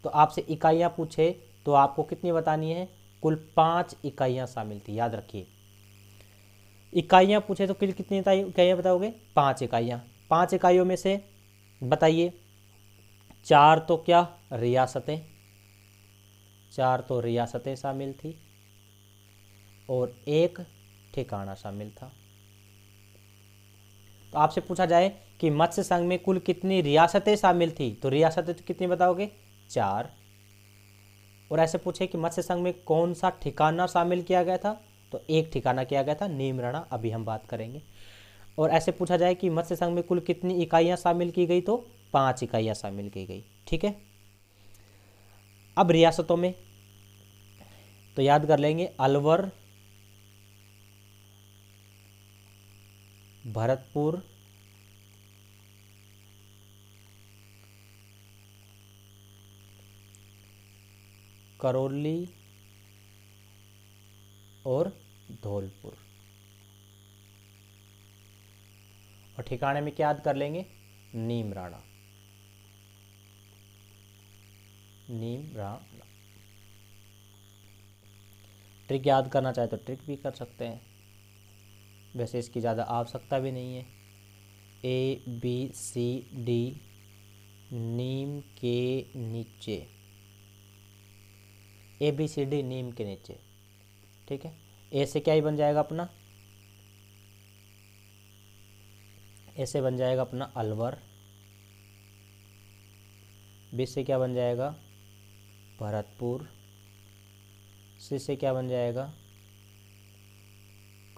तो आपसे इकाइयाँ पूछे तो आपको कितनी बतानी है, कुल 5 इकाइयाँ शामिल थी, याद रखिए। इकाइयाँ पूछे तो कुल कितनी इकाइयाँ बताओगे, 5 इकाइयाँ। 5 इकाइयों में से बताइए 4 तो क्या रियासतें, 4 तो रियासतें शामिल थी और 1 ठिकाना शामिल था। तो आपसे पूछा जाए कि मत्स्य संघ में कुल कितनी रियासतें शामिल थी, तो रियासतें तो कितनी बताओगे, 4। और ऐसे पूछे कि मत्स्य संघ में कौन सा ठिकाना शामिल किया गया था, तो 1 ठिकाना किया गया था, नीमराणा, अभी हम बात करेंगे। और ऐसे पूछा जाए कि मत्स्य संघ में कुल कितनी इकाइयाँ शामिल की गई, तो 5 इकाइयाँ शामिल की गई, ठीक है। अब रियासतों में तो याद कर लेंगे, अलवर, भरतपुर, करौली और धौलपुर। और ठिकाने में क्या याद कर लेंगे, नीमराणा, नीमराणा। ट्रिक याद करना चाहे तो ट्रिक भी कर सकते हैं, वैसे इसकी ज़्यादा आवश्यकता भी नहीं है। ABCD नीम के नीचे, ABCD नीम के नीचे, ठीक है। ए से क्या ही बन जाएगा अपना, ए से बन जाएगा अपना अलवर, बी से क्या बन जाएगा, भरतपुर, सी से क्या बन जाएगा,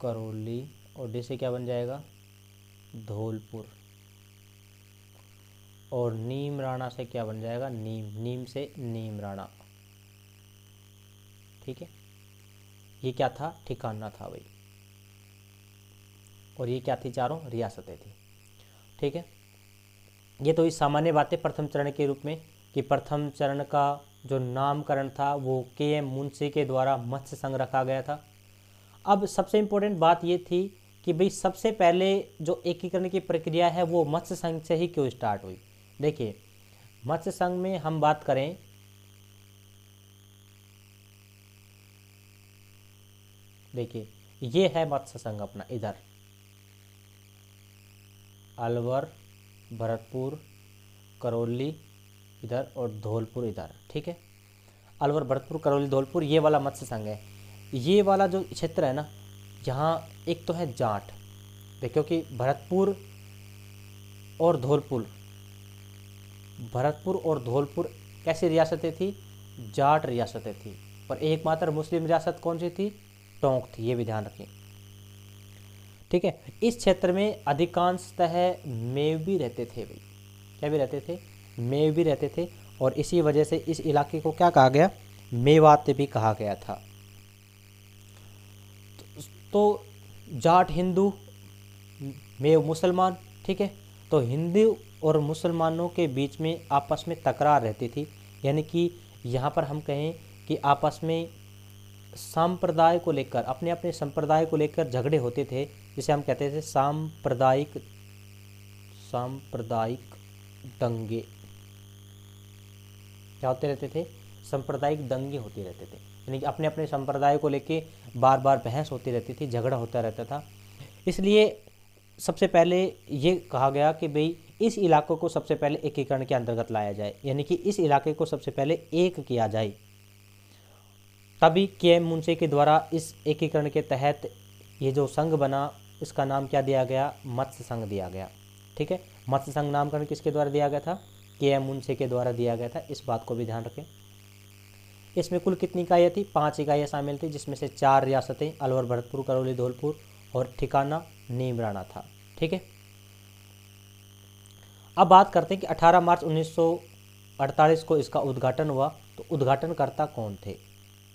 करौली, और डी से क्या बन जाएगा, धौलपुर, और नीमराणा से क्या बन जाएगा, नीम, नीम से नीमराणा, ठीक है। ये क्या था, ठिकाना था भाई, और ये क्या थी, चारों रियासतें थी, ठीक है। ये तो इस सामान्य बातें प्रथम चरण के रूप में, कि प्रथम चरण का जो नामकरण था वो के.एम. मुंशी के द्वारा मत्स्य संघ रखा गया था। अब सबसे इम्पोर्टेंट बात ये थी कि भाई सबसे पहले जो एकीकरण की प्रक्रिया है वो मत्स्य संघ से ही क्यों स्टार्ट हुई। देखिए मत्स्य संघ में हम बात करें, देखिए ये है मत्स्य संघ अपना, इधर अलवर, भरतपुर, करौली इधर और धौलपुर इधर, ठीक है। अलवर, भरतपुर, करौली, धौलपुर, ये वाला मत्स्य संघ है। ये वाला जो क्षेत्र है ना, यहाँ एक तो है जाट, देखो कि भरतपुर और धौलपुर, भरतपुर और धौलपुर कैसी रियासतें थी, जाट रियासतें थी, और एकमात्र मुस्लिम रियासत कौन सी थी, टोंक थी, ये भी ध्यान रखें, ठीक है। इस क्षेत्र में अधिकांशतः मेव भी रहते थे भाई, क्या भी रहते थे, मेव भी रहते थे, और इसी वजह से इस इलाके को क्या कहा गया, मेवात भी कहा गया था। तो जाट हिंदू, मेव मुसलमान, ठीक है। तो हिंदू और मुसलमानों के बीच में आपस में तकरार रहती थी, यानी कि यहाँ पर हम कहें कि आपस में सांप्रदाय को लेकर, अपने अपने संप्रदाय को लेकर झगड़े होते थे, जिसे हम कहते थे सांप्रदायिक दंगे, क्या होते रहते थे, सांप्रदायिक दंगे होते रहते थे। यानी कि अपने अपने संप्रदाय को लेके बार बार बहस होती रहती थी, झगड़ा होता रहता था। इसलिए सबसे पहले ये कहा गया कि भाई इस इलाके को सबसे पहले एकीकरण के अंतर्गत लाया जाए, यानी कि इस इलाके को सबसे पहले एक किया जाए। तभी के.एम. मुंशी के द्वारा इस एकीकरण के तहत ये जो संघ बना, इसका नाम क्या दिया गया? मत्स्य संघ दिया गया। ठीक है, मत्स्य संघ नामकरण किसके द्वारा दिया गया था? के.एम. मुंशी के द्वारा दिया गया था। इस बात को भी ध्यान रखें। इसमें कुल कितनी इकाइयाँ थी? 5 इकाइयाँ शामिल थी, जिसमें से 4 रियासतें अलवर, भरतपुर, करौली, धौलपुर और ठिकाना नीमराना था। ठीक है, अब बात करते हैं कि 18 मार्च 1948 को इसका उद्घाटन हुआ। तो उद्घाटनकर्ता कौन थे?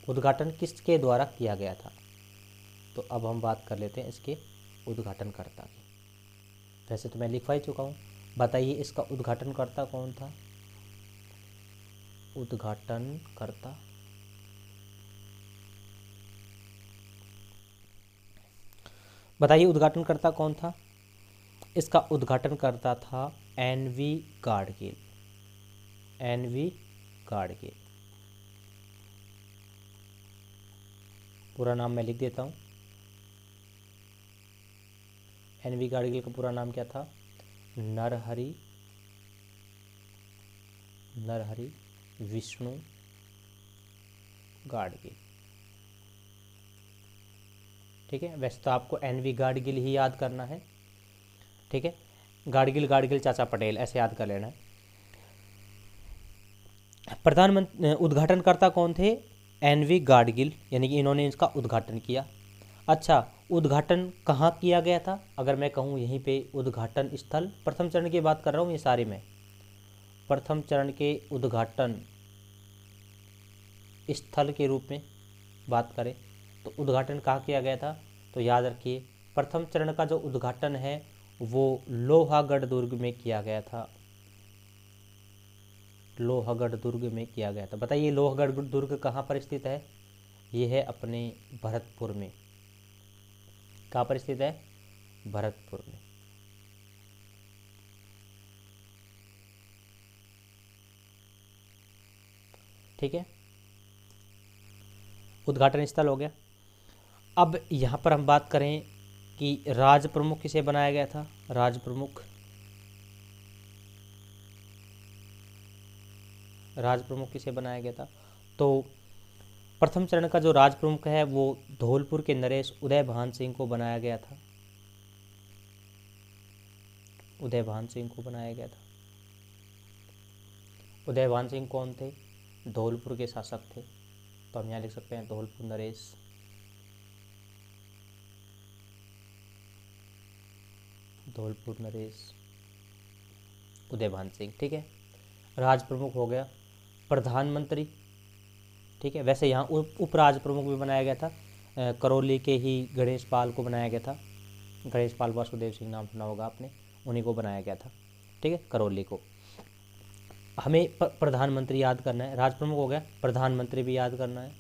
उद्घाटन किसके द्वारा किया गया था? तो अब हम बात कर लेते हैं इसके उद्घाटनकर्ता की। वैसे तो मैं लिखवा ही चुका हूँ, बताइए इसका उद्घाटनकर्ता कौन था? उद्घाटनकर्ता बताइए, उद्घाटनकर्ता कौन था? इसका उद्घाटनकर्ता था एन.वी. गाडगिल। एन.वी. गाडगिल, पूरा नाम मैं लिख देता हूँ। एन.वी. गाडगिल का पूरा नाम क्या था? नरहरि विष्णु गाडगिल। ठीक है, वैसे तो आपको एन.वी. गाडगिल ही याद करना है। ठीक है, गाडगिल चाचा पटेल ऐसे याद कर लेना है। प्रधानमंत्री उद्घाटनकर्ता कौन थे? एन.वी. गाडगिल, यानी कि इन्होंने इसका उद्घाटन किया। अच्छा, उद्घाटन कहाँ किया गया था? अगर मैं कहूँ यहीं पे उद्घाटन स्थल, प्रथम चरण की बात कर रहा हूँ ये सारे में, प्रथम चरण के उद्घाटन स्थल के रूप में बात करें तो उद्घाटन कहाँ किया गया था? तो याद रखिए, प्रथम चरण का जो उद्घाटन है वो लोहागढ़ दुर्ग में किया गया था। लोहागढ़ दुर्ग में किया गया था। बताइए लोहागढ़ दुर्ग कहाँ पर स्थित है? ये है अपने भरतपुर में। कहाँ पर स्थित है? भरतपुर में। ठीक है, उद्घाटन स्थल हो गया। अब यहाँ पर हम बात करें कि राज प्रमुख किसे बनाया गया था? राज प्रमुख किसे बनाया गया था? तो प्रथम चरण का जो राज प्रमुख है वो धौलपुर के नरेश उदयभान सिंह को बनाया गया था। उदयभान सिंह को बनाया गया था। उदयभान सिंह कौन थे? धौलपुर के शासक थे। तो हम यहाँ लिख सकते हैं धौलपुर नरेश उदयभान सिंह। ठीक है, राज प्रमुख हो गया। प्रधानमंत्री, ठीक है, वैसे यहाँ उप राज प्रमुख भी बनाया गया था। करौली के ही गणेश पाल को बनाया गया था। गणेश पाल वासुदेव सिंह नाम सुना होगा आपने, उन्हीं को बनाया गया था। ठीक है, करौली को। हमें प्रधानमंत्री याद करना है। राज प्रमुख हो गया, प्रधानमंत्री भी याद करना है।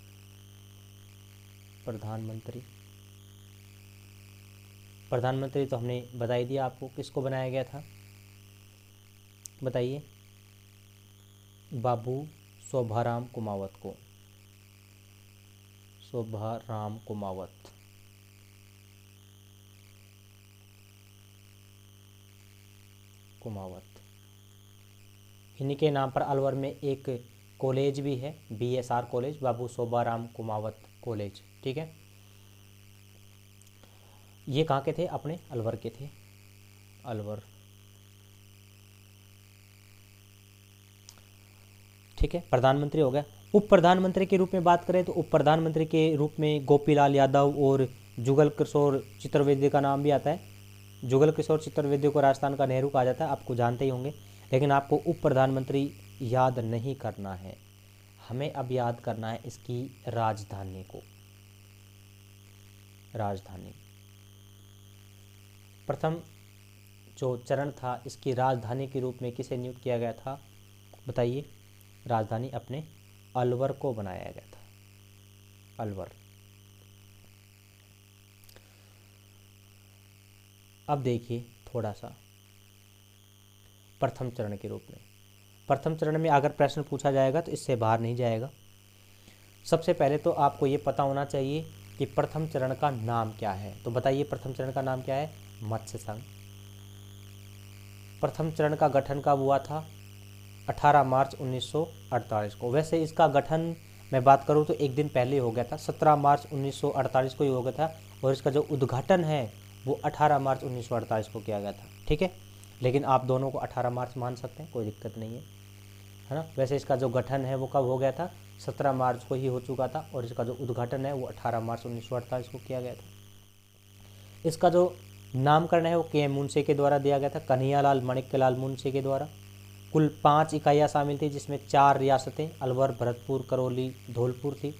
प्रधानमंत्री तो हमने बता ही दिया आपको, किसको बनाया गया था? बताइए, बाबू शोभाराम कुमावत को। शोभाराम कुमावत। इन्हीं के नाम पर अलवर में एक कॉलेज भी है, BSR कॉलेज, बाबू शोभाराम कुमावत कॉलेज। ठीक है, ये कहाँ के थे? अपने अलवर के थे, अलवर। ठीक है, प्रधानमंत्री हो गया। उप प्रधानमंत्री के रूप में बात करें तो उप प्रधानमंत्री के रूप में गोपीलाल यादव और जुगल किशोर चतुर्वेदी का नाम भी आता है। जुगल किशोर चतुर्वेदी को राजस्थान का नेहरू कहा जाता है, आपको जानते ही होंगे। लेकिन आपको उप प्रधानमंत्री याद नहीं करना है, हमें अब याद करना है इसकी राजधानी को। राजधानी, प्रथम जो चरण था इसकी राजधानी के रूप में किसे नियुक्त किया गया था? बताइए, राजधानी अपने अलवर को बनाया गया था, अलवर। अब देखिए थोड़ा सा प्रथम चरण के रूप में। प्रथम चरण में अगर प्रश्न पूछा जाएगा तो इससे बाहर नहीं जाएगा। सबसे पहले तो आपको ये पता होना चाहिए कि प्रथम चरण का नाम क्या है। तो बताइए प्रथम चरण का नाम क्या है? मत्स्य संघ। प्रथम चरण का गठन कब हुआ था? 18 मार्च 1948 को। वैसे इसका गठन मैं बात करूँ तो एक दिन पहले हो गया था, 17 मार्च 1948 को ही हो गया था, और इसका जो उद्घाटन है वो 18 मार्च 1948 को किया गया था। ठीक है, लेकिन आप दोनों को 18 मार्च मान सकते हैं, कोई दिक्कत नहीं है ना। वैसे इसका जो गठन है वो कब हो गया था? 17 मार्च को ही हो चुका था, और इसका जो उद्घाटन है वो 18 मार्च 1948 को किया गया था। इसका जो नामकरण है वो के मुंशी के द्वारा दिया गया था, कन्हैयालाल माणिक्यलाल मुंशी के द्वारा। कुल 5 इकाइयाँ शामिल थी, जिसमें 4 रियासतें अलवर, भरतपुर, करौली, धौलपुर थी।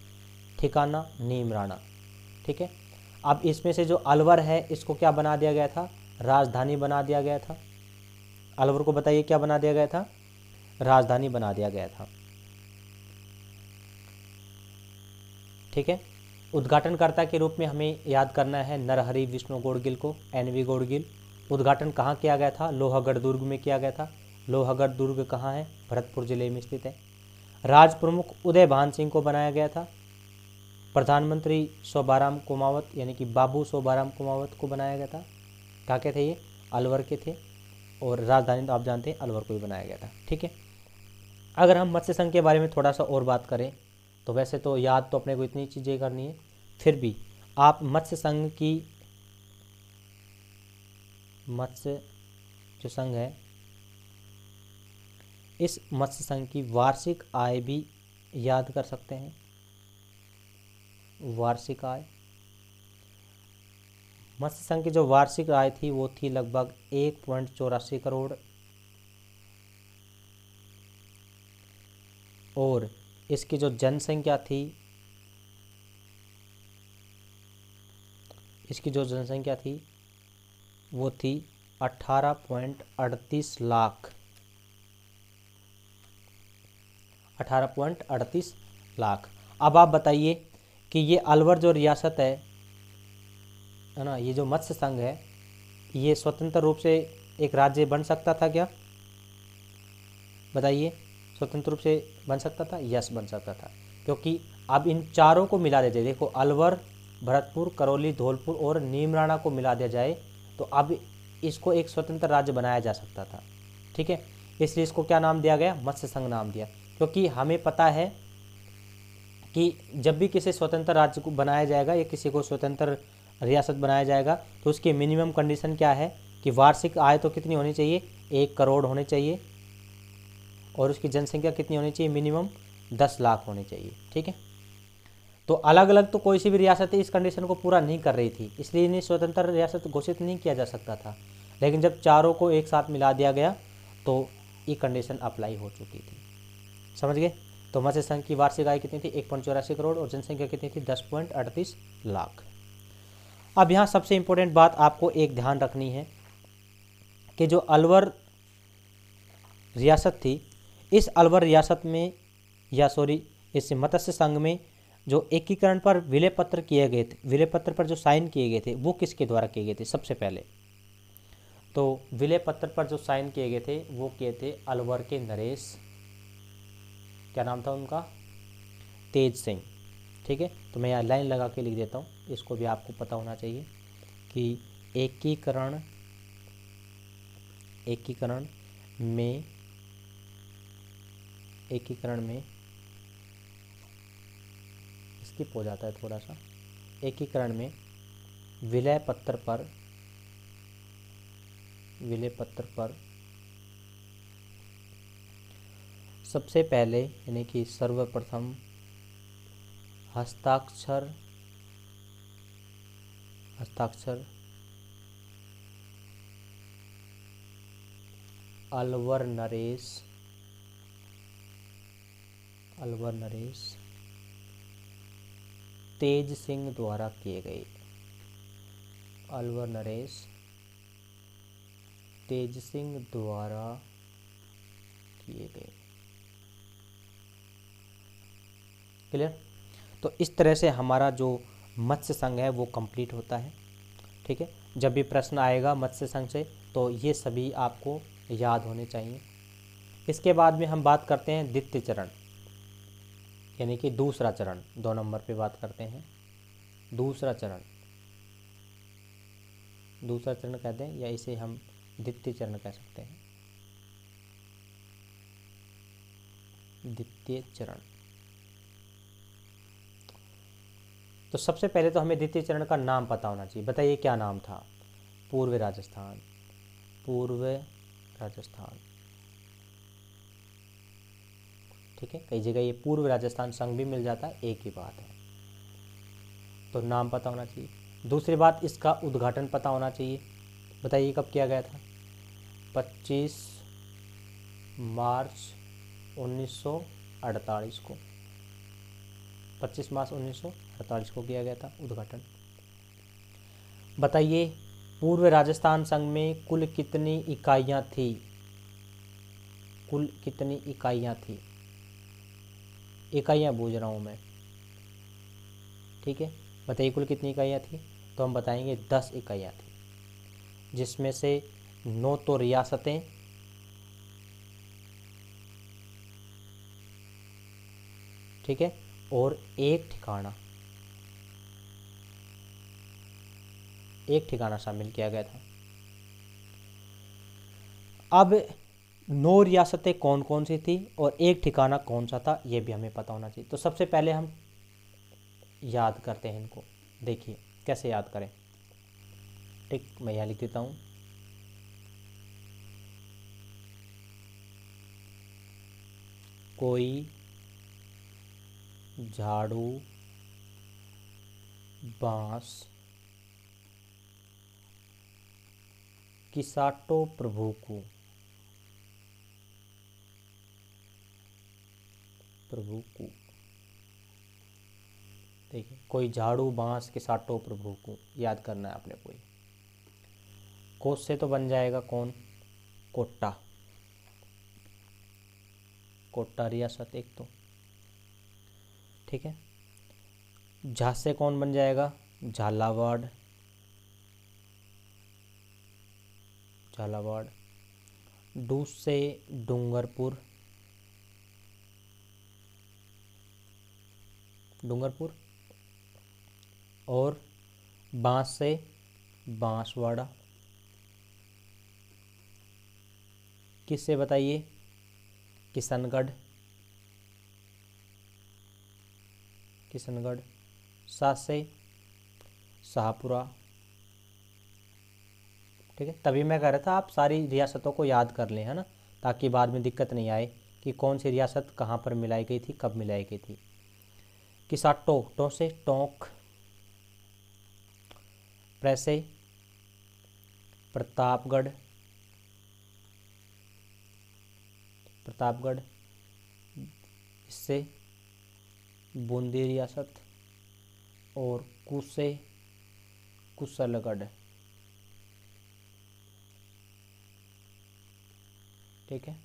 ठिकाना नीमराना। ठीक है, अब इसमें से जो अलवर है इसको क्या बना दिया गया था? राजधानी बना दिया गया था। अलवर को बताइए क्या बना दिया गया था? राजधानी बना दिया गया था। ठीक है, उद्घाटनकर्ता के रूप में हमें याद करना है नरहरि विष्णु गौड़गिल को, एनवी गौड़गिल। उद्घाटन कहाँ किया गया था? लोहागढ़ दुर्ग में किया गया था। लोहागढ़ दुर्ग कहाँ है? भरतपुर जिले में स्थित है। राज प्रमुख उदय भान सिंह को बनाया गया था। प्रधानमंत्री शोभाराम कुमावत यानी कि बाबू शोभाराम कुमावत को बनाया गया था। कहाँ के थे ये? अलवर के थे। और राजधानी तो आप जानते हैं अलवर को ही बनाया गया था। ठीक है, अगर हम मत्स्य संघ के बारे में थोड़ा सा और बात करें तो वैसे तो याद तो अपने को इतनी चीज़ें करनी है, फिर भी आप मत्स्य संघ की, मत्स्य जो संघ है, इस मत्स्य संघ की वार्षिक आय भी याद कर सकते हैं। वार्षिक आय, मत्स्य संघ की जो वार्षिक आय थी वो थी लगभग 1.84 करोड़, और इसकी जो जनसंख्या थी, इसकी जो जनसंख्या थी वो थी 18.38 लाख। 18.38 लाख। अब आप बताइए कि ये अलवर जो रियासत है ना, ये जो मत्स्य संघ है, ये स्वतंत्र रूप से एक राज्य बन सकता था क्या? बताइए, स्वतंत्र रूप से बन सकता था? यस, बन सकता था, क्योंकि अब इन चारों को मिला दिया जाए, देखो अलवर, भरतपुर, करौली, धौलपुर और नीमराना को मिला दिया जाए तो अब इसको एक स्वतंत्र राज्य बनाया जा सकता था। ठीक है, इसलिए इसको क्या नाम दिया गया? मत्स्य संघ नाम दिया, क्योंकि हमें पता है कि जब भी किसी स्वतंत्र राज्य को बनाया जाएगा या किसी को स्वतंत्र रियासत बनाया जाएगा तो उसकी मिनिमम कंडीशन क्या है कि वार्षिक आय तो कितनी होनी चाहिए? 1 करोड़ होनी चाहिए, और उसकी जनसंख्या कितनी होनी चाहिए? मिनिमम 10 लाख होनी चाहिए। ठीक है, तो अलग अलग तो कोई सी भी रियासत इस कंडीशन को पूरा नहीं कर रही थी, इसलिए इन्हें स्वतंत्र रियासत घोषित नहीं किया जा सकता था। लेकिन जब चारों को एक साथ मिला दिया गया तो ये कंडीशन अप्लाई हो चुकी थी। समझ गए? तो मत्स्य संघ की वार्षिक आय कितनी थी? 1.84 करोड़, और जनसंख्या कितनी थी? 10.38 लाख। अब यहाँ सबसे इम्पोर्टेंट बात आपको एक ध्यान रखनी है कि जो अलवर रियासत थी, इस अलवर रियासत में, या सॉरी, इस मत्स्य संघ में जो एकीकरण पर विलय पत्र किए गए थे, विलय पत्र पर जो साइन किए गए थे वो किसके द्वारा किए गए थे? सबसे पहले तो विलय पत्र पर जो साइन किए गए थे वो किए थे अलवर के नरेश, क्या नाम था उनका? तेज सिंह। ठीक है, तो मैं यहाँ लाइन लगा के लिख देता हूँ, इसको भी आपको पता होना चाहिए कि एकीकरण में स्किप हो जाता है थोड़ा सा। एकीकरण में विलय पत्र पर सबसे पहले यानी कि सर्वप्रथम हस्ताक्षर अलवर नरेश तेज सिंह द्वारा किए गए। अलवर नरेश तेज सिंह द्वारा किए गए। क्लियर? तो इस तरह से हमारा जो मत्स्य संघ है वो कंप्लीट होता है। ठीक है, जब भी प्रश्न आएगा मत्स्य संघ से तो ये सभी आपको याद होने चाहिए। इसके बाद में हम बात करते हैं द्वितीय चरण। यानी कि दूसरा चरण, 2 नंबर पे बात करते हैं। दूसरा चरण कहते हैं, या इसे हम द्वितीय चरण कह सकते हैं। द्वितीय चरण, तो सबसे पहले तो हमें द्वितीय चरण का नाम पता होना चाहिए। बताइए क्या नाम था? पूर्व राजस्थान। पूर्व राजस्थान, ठीक है। कई जगह ये पूर्व राजस्थान संघ भी मिल जाता है, एक ही बात है। तो नाम पता होना चाहिए। दूसरी बात, इसका उद्घाटन पता होना चाहिए। बताइए कब किया गया था? 25 मार्च 1948 को। 25 मार्च 1948 को किया गया था उद्घाटन। बताइए पूर्व राजस्थान संघ में कुल कितनी इकाइयाँ थी? कुल कितनी इकाइयाँ थी? इकाइयाँ बूझ रहा हूँ मैं, ठीक है। बताइए कुल कितनी इकाइयाँ थी? तो हम बताएंगे 10 इकाइयाँ थी, जिसमें से 9 तो रियासतें, ठीक है, और एक ठिकाना शामिल किया गया था। अब 9 रियासतें कौन कौन सी थी और एक ठिकाना कौन सा था, यह भी हमें पता होना चाहिए। तो सबसे पहले हम याद करते हैं इनको। देखिए कैसे याद करें, ठीक, मैं यहाँ लिख देता हूँ। कोई झाड़ू बांस किसाटो प्रभु को, देखिए कोई झाड़ू बांस किसाटो प्रभु को, याद करना है आपने। कोई कोस से तो बन जाएगा कौन? कोट्टा। कोट्टा रियासत एक तो, ठीक है। झा से कौन बन जाएगा? झालावाड़। डूस से डूंगरपुर। और बांस से बांसवाड़ा। किससे बताइए? किशनगढ़। सात से शाहपुरा, ठीक है। तभी मैं कह रहा था आप सारी रियासतों को याद कर लें, है ना, ताकि बाद में दिक्कत नहीं आए कि कौन सी रियासत कहाँ पर मिलाई गई थी, कब मिलाई गई थी। किसाटो, टो से टोंक। प्रे से प्रतापगढ़। इससे बूंदी रियासत। और कु से कुशलगढ़, ठीक है।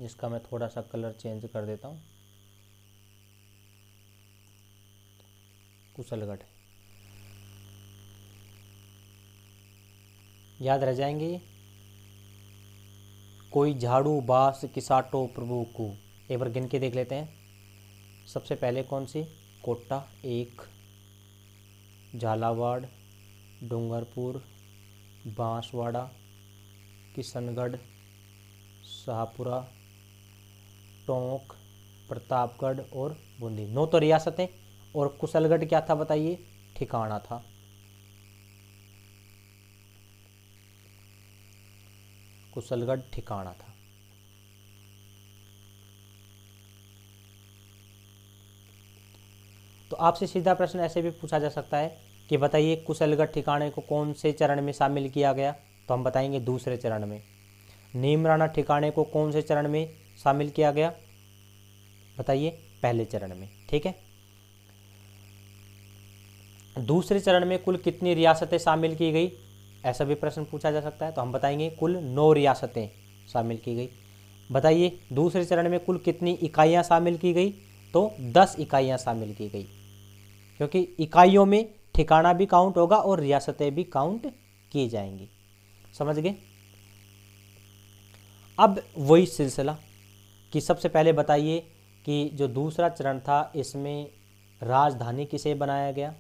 इसका मैं थोड़ा सा कलर चेंज कर देता हूँ। कुशलगढ़, याद रह जाएंगे ये। कोई झाड़ू बांस किसाटो प्रभु को, एक बार गिन के देख लेते हैं। सबसे पहले कौन सी? कोट्टा 1, झालावाड़, डूंगरपुर, बांसवाड़ा, किशनगढ़, शाहपुरा, टोंक, प्रतापगढ़ और बूंदी। 9 तो रियासतें, और कुशलगढ़ क्या था बताइए? ठिकाना था। कुशलगढ़ ठिकाना था। तो आपसे सीधा प्रश्न ऐसे भी पूछा जा सकता है कि बताइए कुशलगढ़ ठिकाने को कौन से चरण में शामिल किया गया? तो हम बताएंगे दूसरे चरण में। नीमराना ठिकाने को कौन से चरण में शामिल किया गया? बताइए पहले चरण में, ठीक है। दूसरे चरण में कुल कितनी रियासतें शामिल की गई? ऐसा भी प्रश्न पूछा जा सकता है। तो हम बताएंगे कुल 9 रियासतें शामिल की गई। बताइए दूसरे चरण में कुल कितनी इकाइयाँ शामिल की गई? तो 10 इकाइयाँ शामिल की गई, क्योंकि इकाइयों में ठिकाना भी काउंट होगा और रियासतें भी काउंट की जाएंगी। समझ गए? अब वही सिलसिला, कि सबसे पहले बताइए कि जो दूसरा चरण था इसमें राजधानी किसे बनाया गया।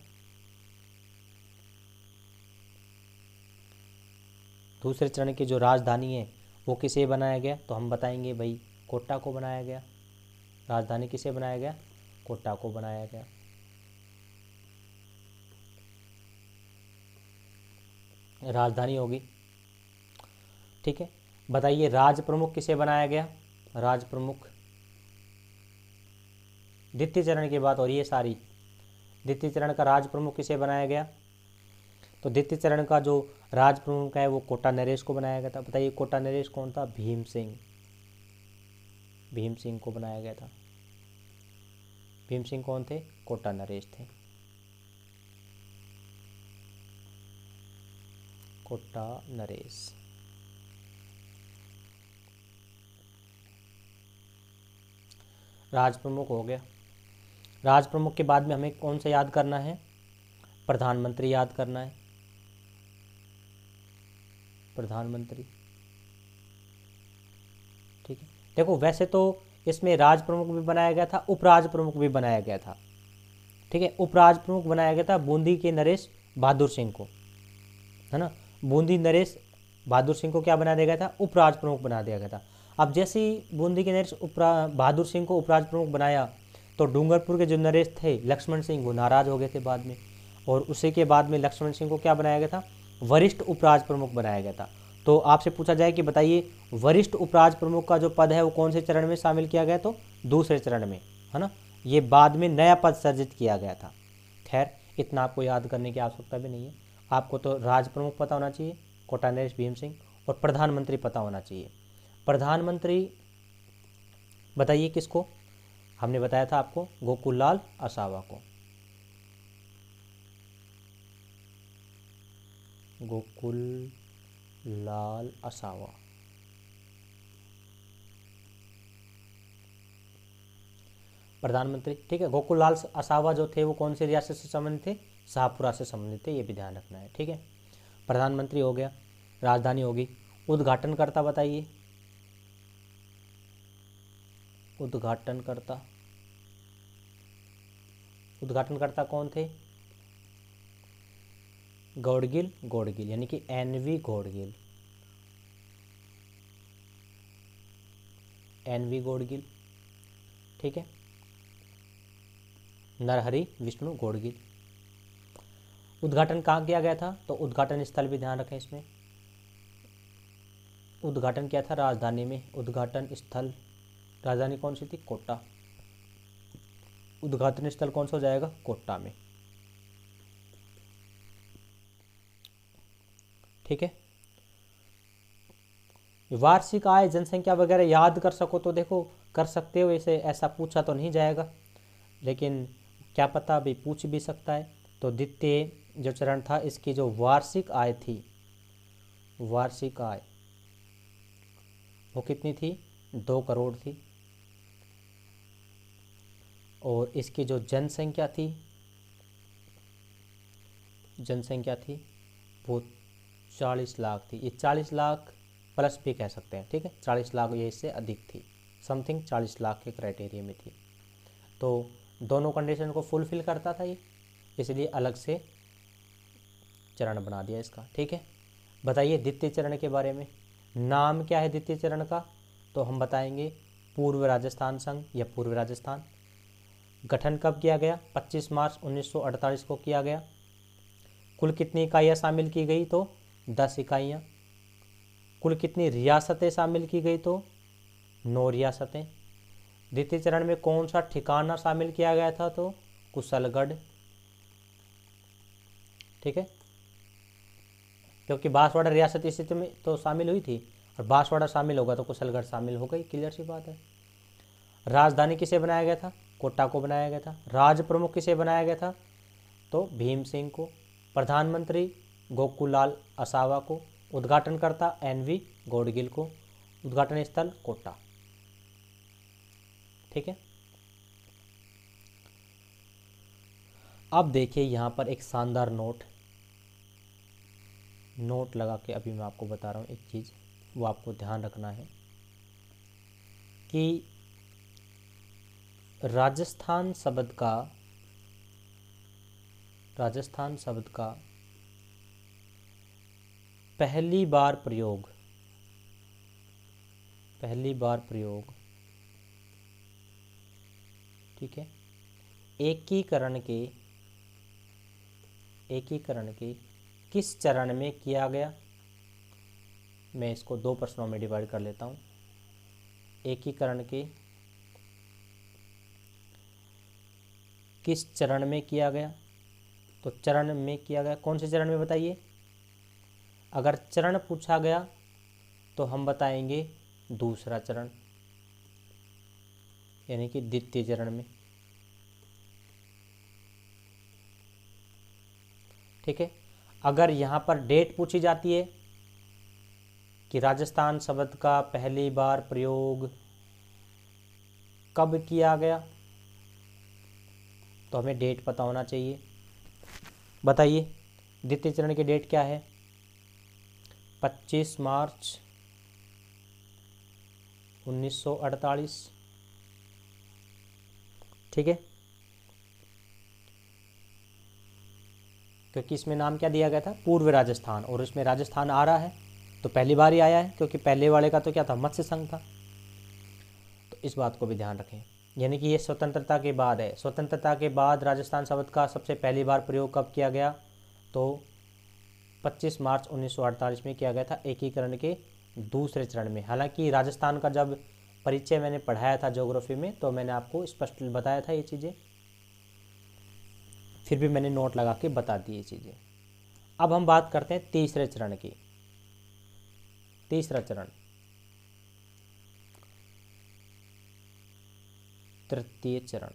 दूसरे चरण की जो राजधानी है वो किसे बनाया गया, तो हम बताएंगे भाई कोटा को बनाया गया। राजधानी किसे बनाया गया, कोटा को बनाया गया। राजधानी होगी, ठीक है। बताइए राज प्रमुख किसे बनाया गया, राज प्रमुख द्वितीय चरण की बात हो रही है सारी। द्वितीय चरण का राज प्रमुख किसे बनाया गया, तो द्वितीय चरण का जो राज प्रमुख है वो कोटा नरेश को बनाया गया था। बताइए कोटा नरेश कौन था, भीम सिंह, भीम सिंह को बनाया गया था। भीम सिंह कौन थे, कोटा नरेश थे। कोटा नरेश। राज प्रमुख हो गया। राज प्रमुख के बाद में हमें कौन सा याद करना है, प्रधानमंत्री याद करना है। प्रधानमंत्री, ठीक है। देखो वैसे तो इसमें राज प्रमुख भी बनाया गया था, उपराज प्रमुख भी बनाया गया था, ठीक है। उपराज प्रमुख बनाया गया था बूंदी के नरेश बहादुर सिंह को, है ना। बूंदी नरेश बहादुर सिंह को क्या बना दिया गया था, उपराज प्रमुख बना दिया गया था। अब जैसे ही बूंदी के नरेश बहादुर सिंह को उपराज प्रमुख बनाया तो डूंगरपुर के जो नरेश थे लक्ष्मण सिंह वो नाराज हो गए थे बाद में, और उसी के बाद में लक्ष्मण सिंह को क्या बनाया गया था, वरिष्ठ उपराज प्रमुख बनाया गया था। तो आपसे पूछा जाए कि बताइए वरिष्ठ उपराज प्रमुख का जो पद है वो कौन से चरण में शामिल किया गया, तो दूसरे चरण में, है ना। ये बाद में नया पद सर्जित किया गया था। खैर इतना आपको याद करने की आवश्यकता भी नहीं है। आपको तो राज प्रमुख पता होना चाहिए, कोटा नरेश भीम सिंह, और प्रधानमंत्री पता होना चाहिए। प्रधानमंत्री बताइए किसको, हमने बताया था आपको गोकुललाल आसावा को। गोकुललाल आसावा, प्रधानमंत्री, ठीक है। गोकुललाल आसावा जो थे वो कौन सी रियासत से संबंधित थे, शाहपुरा से संबंधित थे, ये भी ध्यान रखना है, ठीक है। प्रधानमंत्री हो गया, राजधानी होगी। उद्घाटनकर्ता बताइए, उद्घाटनकर्ता, उद्घाटनकर्ता कौन थे, गौडगिल, गौडगिल यानी कि एनवी गौडगिल, एनवी गौडगिल, ठीक है। नरहरि विष्णु गौडगिल। उद्घाटन कहाँ किया गया था, तो उद्घाटन स्थल भी ध्यान रखें इसमें। उद्घाटन किया था राजधानी में, उद्घाटन स्थल, राजधानी कौन सी थी, कोटा। उद्घाटन स्थल कौन सा हो जाएगा, कोटा में, ठीक है। वार्षिक आय जनसंख्या वगैरह याद कर सको तो देखो कर सकते हो, इसे ऐसा पूछा तो नहीं जाएगा, लेकिन क्या पता भी पूछ भी सकता है। तो द्वितीय जो चरण था इसकी जो वार्षिक आय थी, वार्षिक आय वो कितनी थी, 2 करोड़ थी। और इसकी जो जनसंख्या थी, जनसंख्या थी वो 40 लाख थी। ये 40 लाख प्लस भी कह सकते हैं, ठीक है। 40 लाख ये इससे अधिक थी, समथिंग 40 लाख के क्राइटेरिया में थी। तो दोनों कंडीशन को फुलफिल करता था ये, इसलिए अलग से चरण बना दिया इसका, ठीक है। बताइए द्वितीय चरण के बारे में, नाम क्या है द्वितीय चरण का, तो हम बताएंगे पूर्व राजस्थान संघ या पूर्व राजस्थान। गठन कब किया गया, 25 मार्च 1948 को किया गया। कुल कितनी इकाइयाँ शामिल की गई, तो 10 इकाइयाँ। कुल कितनी रियासतें शामिल की गई, तो 9 रियासतें। द्वितीय चरण में कौन सा ठिकाना शामिल किया गया था, तो कुशलगढ़, ठीक है। क्योंकि बांसवाड़ा रियासत इस स्थिति में तो शामिल हुई थी, और बांसवाड़ा शामिल होगा तो कुशलगढ़ शामिल हो गई, क्लियर सी बात है। राजधानी किसे बनाया गया था, कोटा को बनाया गया था। राज प्रमुख किसे बनाया गया था, तो भीम सिंह को। प्रधानमंत्री गोकुललाल आसावा को। उद्घाटनकर्ता एनवी गौडगिल को। उद्घाटन स्थल कोटा, ठीक है। अब देखिए यहाँ पर एक शानदार नोट लगा के अभी मैं आपको बता रहा हूँ एक चीज़, वो आपको ध्यान रखना है कि राजस्थान शब्द का पहली बार प्रयोग, ठीक है, एकीकरण के किस चरण में किया गया? मैं इसको दो प्रश्नों में डिवाइड कर लेता हूँ। एकीकरण के किस चरण में किया गया? तो चरण में किया गया, कौन से चरण में बताइए? अगर चरण पूछा गया तो हम बताएंगे दूसरा चरण, यानी कि द्वितीय चरण में, ठीक है। अगर यहाँ पर डेट पूछी जाती है कि राजस्थान शब्द का पहली बार प्रयोग कब किया गया, तो हमें डेट पता होना चाहिए। बताइए द्वितीय चरण की डेट क्या है? 25 मार्च 1948, ठीक है, क्योंकि इसमें नाम क्या दिया गया था? पूर्व राजस्थान, और इसमें राजस्थान आ रहा है तो पहली बार ही आया है, क्योंकि पहले वाले का तो क्या था? मत्स्य संघ था। तो इस बात को भी ध्यान रखें, यानी कि ये स्वतंत्रता के बाद है। स्वतंत्रता के बाद राजस्थान शब्द का सबसे पहली बार प्रयोग कब किया गया? तो 25 मार्च 1948 में किया गया था, एकीकरण के दूसरे चरण में। हालांकि राजस्थान का जब परिचय मैंने पढ़ाया था ज्योग्राफी में, तो मैंने आपको स्पष्ट बताया था ये चीज़ें, फिर भी मैंने नोट लगा के बता दी ये चीज़ें। अब हम बात करते हैं तीसरे चरण की। तीसरा चरण तृतीय चरण,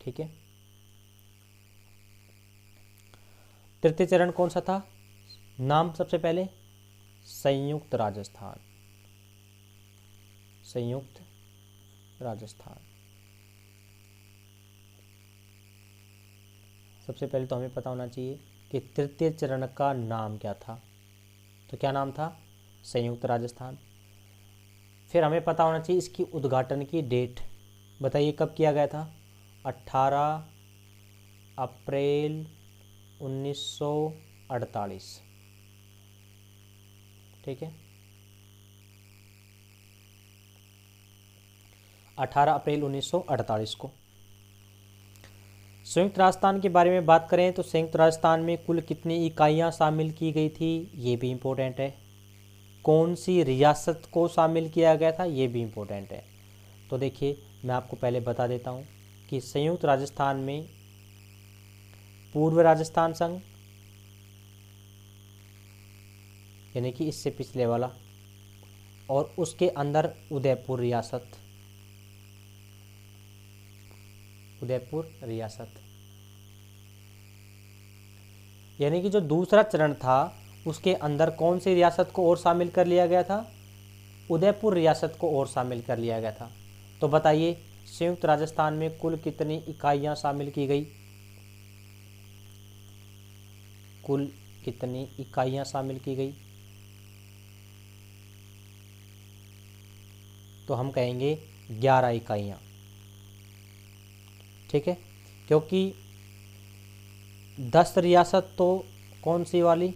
ठीक है। तृतीय चरण कौन सा था? नाम सबसे पहले संयुक्त राजस्थान। संयुक्त राजस्थान, सबसे पहले तो हमें पता होना चाहिए कि तृतीय चरण का नाम क्या था। तो क्या नाम था? संयुक्त राजस्थान। फिर हमें पता होना चाहिए इसकी उद्घाटन की डेट। बताइए कब किया गया था? 18 अप्रैल 1948, ठीक है, 18 अप्रैल 1948 को। संयुक्त राजस्थान के बारे में बात करें तो संयुक्त राजस्थान में कुल कितनी इकाइयाँ शामिल की गई थी, ये भी इम्पोर्टेंट है। कौन सी रियासत को शामिल किया गया था, ये भी इम्पोर्टेंट है। तो देखिए मैं आपको पहले बता देता हूँ कि संयुक्त राजस्थान में पूर्व राजस्थान संघ, यानी कि इससे पिछले वाला, और उसके अंदर उदयपुर रियासत, उदयपुर रियासत, यानी कि जो दूसरा चरण था उसके अंदर कौन सी रियासत को और शामिल कर लिया गया था? उदयपुर रियासत को और शामिल कर लिया गया था। तो बताइए संयुक्त राजस्थान में कुल कितनी इकाइयां शामिल की गई? कुल कितनी इकाइयां शामिल की गई? तो हम कहेंगे 11 इकाइयां, ठीक है, क्योंकि 10 रियासत तो कौन सी वाली?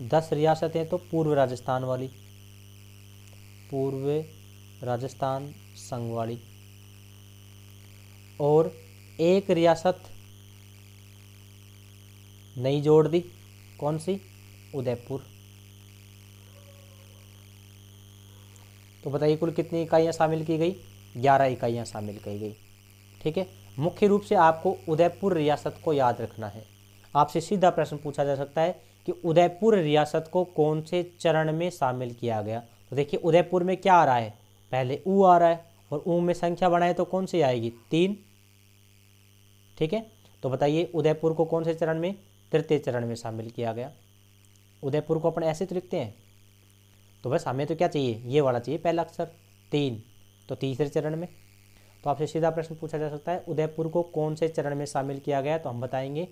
10 रियासतें तो पूर्व राजस्थान वाली, पूर्व राजस्थान संघ वाली, और एक रियासत नई जोड़ दी, कौन सी? उदयपुर। तो बताइए कुल कितनी इकाइयाँ शामिल की गई? 11 इकाइयाँ शामिल की गई, ठीक है। मुख्य रूप से आपको उदयपुर रियासत को याद रखना है। आपसे सीधा प्रश्न पूछा जा सकता है कि उदयपुर रियासत को कौन से चरण में शामिल किया गया। तो देखिए उदयपुर में क्या आ रहा है? पहले ऊ आ रहा है, और ऊ में संख्या बढ़ाए तो कौन सी आएगी? 3, ठीक है। तो बताइए उदयपुर को कौन से चरण में? तृतीय चरण में शामिल किया गया। उदयपुर को अपन ऐसे तो लिखते हैं, तो बस हमें तो क्या चाहिए? ये वाला चाहिए पहला अक्षर 3, तो तीसरे चरण में। तो आपसे सीधा प्रश्न पूछा जा सकता है उदयपुर को कौन से चरण में शामिल किया गया, तो हम बताएंगे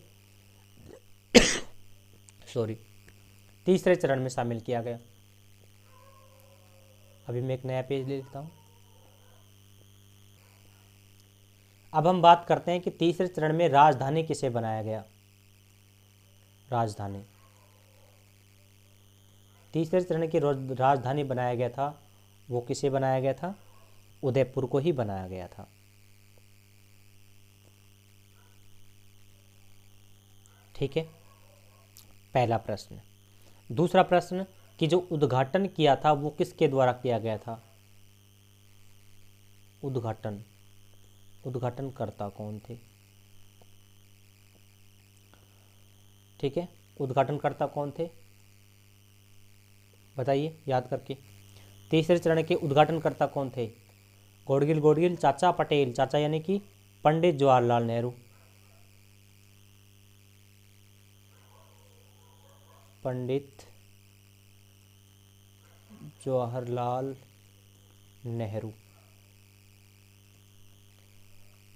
तीसरे चरण में शामिल किया गया। अभी मैं एक नया पेज ले लेता हूँ। अब हम बात करते हैं कि तीसरे चरण में राजधानी किसे बनाया गया। राजधानी, तीसरे चरण की राजधानी बनाया गया था, वो किसे बनाया गया था? उदयपुर को ही बनाया गया था। ठीक है, पहला प्रश्न। दूसरा प्रश्न कि जो उद्घाटन किया था वो किसके द्वारा किया गया था? उद्घाटन, उद्घाटनकर्ता कौन थे? ठीक है, उद्घाटनकर्ता कौन थे बताइए याद करके। तीसरे चरण के उद्घाटनकर्ता कौन थे? गोडगिल गोडगिल, चाचा पटेल, चाचा यानी कि पंडित जवाहरलाल नेहरू। पंडित जवाहरलाल नेहरू।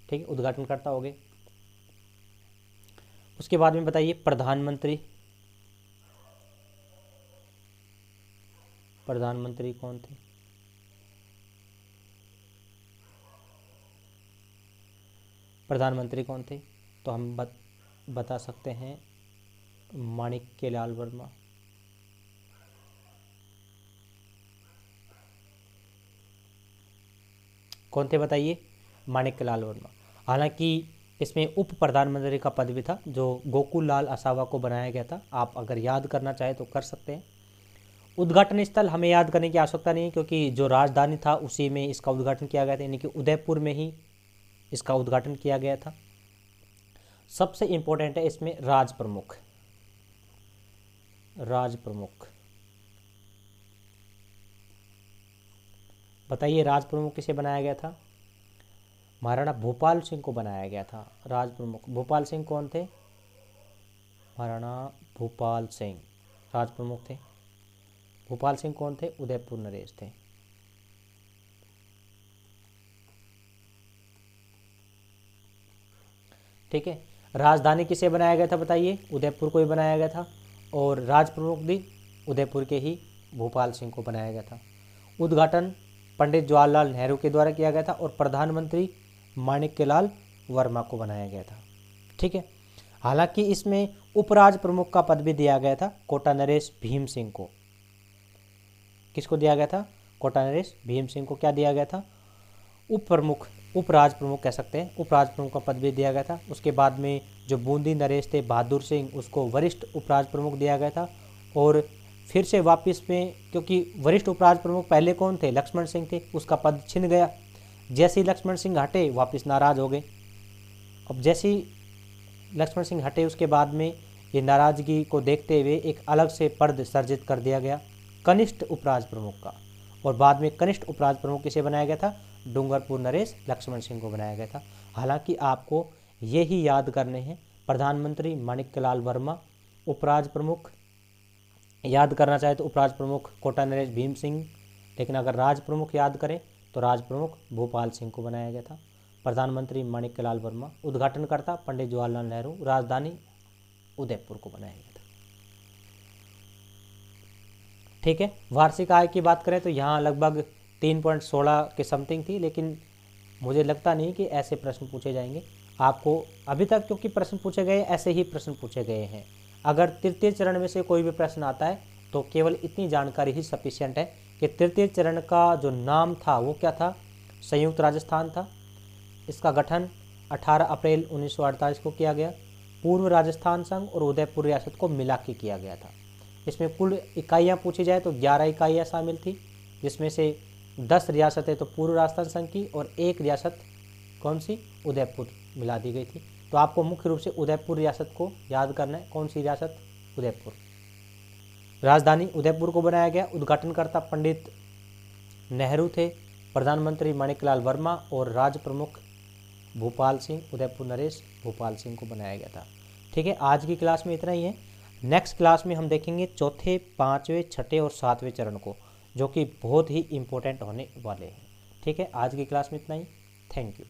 ठीक है, उद्घाटनकर्ता हो गए। उसके बाद में बताइए प्रधानमंत्री, प्रधानमंत्री कौन थे? प्रधानमंत्री कौन थे? तो हम बता सकते हैं माणिक्यलाल वर्मा। कौन थे बताइए? माणिक्यलाल वर्मा। हालांकि इसमें उप प्रधानमंत्री का पद भी था जो गोकुल लाल आसावा को बनाया गया था। आप अगर याद करना चाहें तो कर सकते हैं। उद्घाटन स्थल हमें याद करने की आवश्यकता नहीं है क्योंकि जो राजधानी था उसी में इसका उद्घाटन किया गया था, यानी कि उदयपुर में ही इसका उद्घाटन किया गया था। सबसे इंपॉर्टेंट है इसमें राज प्रमुख, राज प्रमुख बताइए राज प्रमुख किसे बनाया गया था? महाराणा भूपाल सिंह को बनाया गया था राज प्रमुख। भूपाल सिंह कौन थे? महाराणा भूपाल सिंह राज प्रमुख थे। भूपाल सिंह कौन थे? उदयपुर नरेश थे। ठीक है, राजधानी किसे बनाया गया था बताइए? उदयपुर को ही बनाया गया था। और राज प्रमुख भी उदयपुर के ही भूपाल सिंह को बनाया गया था। उद्घाटन पंडित जवाहरलाल नेहरू के द्वारा किया गया था और प्रधानमंत्री माणिक्यलाल वर्मा को बनाया गया था। ठीक है, हालांकि इसमें उपराज प्रमुख का पद भी दिया गया था कोटा नरेश भीम सिंह को। किसको दिया गया था? कोटा नरेश भीम सिंह को क्या दिया गया था? उप प्रमुख, उपराज प्रमुख कह सकते हैं, उपराज प्रमुख का पद भी दिया गया था। उसके बाद में जो बूंदी नरेश थे बहादुर सिंह, उसको वरिष्ठ उपराज प्रमुख दिया गया था। और फिर से वापस में, क्योंकि वरिष्ठ उपराज प्रमुख पहले कौन थे? लक्ष्मण सिंह थे, उसका पद छिन गया। जैसे ही लक्ष्मण सिंह हटे वापस नाराज हो गए। अब जैसे ही लक्ष्मण सिंह हटे उसके बाद में ये नाराजगी को देखते हुए एक अलग से पद सर्जित कर दिया गया कनिष्ठ उपराज प्रमुख का। और बाद में कनिष्ठ उपराज प्रमुख किसे बनाया गया था? डूंगरपुर नरेश लक्ष्मण सिंह को बनाया गया था। हालांकि आपको ये ही याद करने हैं, प्रधानमंत्री माणिक्यलाल वर्मा, उपराज प्रमुख याद करना चाहे तो उपराज प्रमुख कोटा नरेश भीम सिंह, लेकिन अगर राज प्रमुख याद करें तो राज प्रमुख भूपाल सिंह को बनाया गया था। प्रधानमंत्री माणिक्यलाल वर्मा, उद्घाटनकर्ता पंडित जवाहरलाल नेहरू, राजधानी उदयपुर को बनाया गया था। ठीक है, वार्षिक आय की बात करें तो यहाँ लगभग 3.16 के समथिंग थी, लेकिन मुझे लगता नहीं कि ऐसे प्रश्न पूछे जाएंगे आपको अभी तक, क्योंकि प्रश्न पूछे गए ऐसे ही प्रश्न पूछे गए हैं। अगर तृतीय चरण में से कोई भी प्रश्न आता है तो केवल इतनी जानकारी ही सफिशिएंट है कि तृतीय चरण का जो नाम था वो क्या था? संयुक्त राजस्थान था। इसका गठन 18 अप्रैल 1948 को किया गया। पूर्व राजस्थान संघ और उदयपुर रियासत को मिला के किया गया था। इसमें कुल इकाइयाँ पूछी जाए तो 11 इकाइयाँ शामिल थी, जिसमें से 10 रियासतें तो पूर्व राजस्थान संघ की और 1 रियासत कौन सी? उदयपुर मिला दी गई थी। तो आपको मुख्य रूप से उदयपुर रियासत को याद करना है। कौन सी रियासत? उदयपुर। राजधानी उदयपुर को बनाया गया। उद्घाटनकर्ता पंडित नेहरू थे, प्रधानमंत्री माणिक्यलाल वर्मा और राज प्रमुख भूपाल सिंह, उदयपुर नरेश भूपाल सिंह को बनाया गया था। ठीक है, आज की क्लास में इतना ही है। नेक्स्ट क्लास में हम देखेंगे चौथे, पाँचवें, छठे और सातवें चरण को, जो कि बहुत ही इम्पोर्टेंट होने वाले हैं। ठीक है, आज की क्लास में इतना ही। Thank you.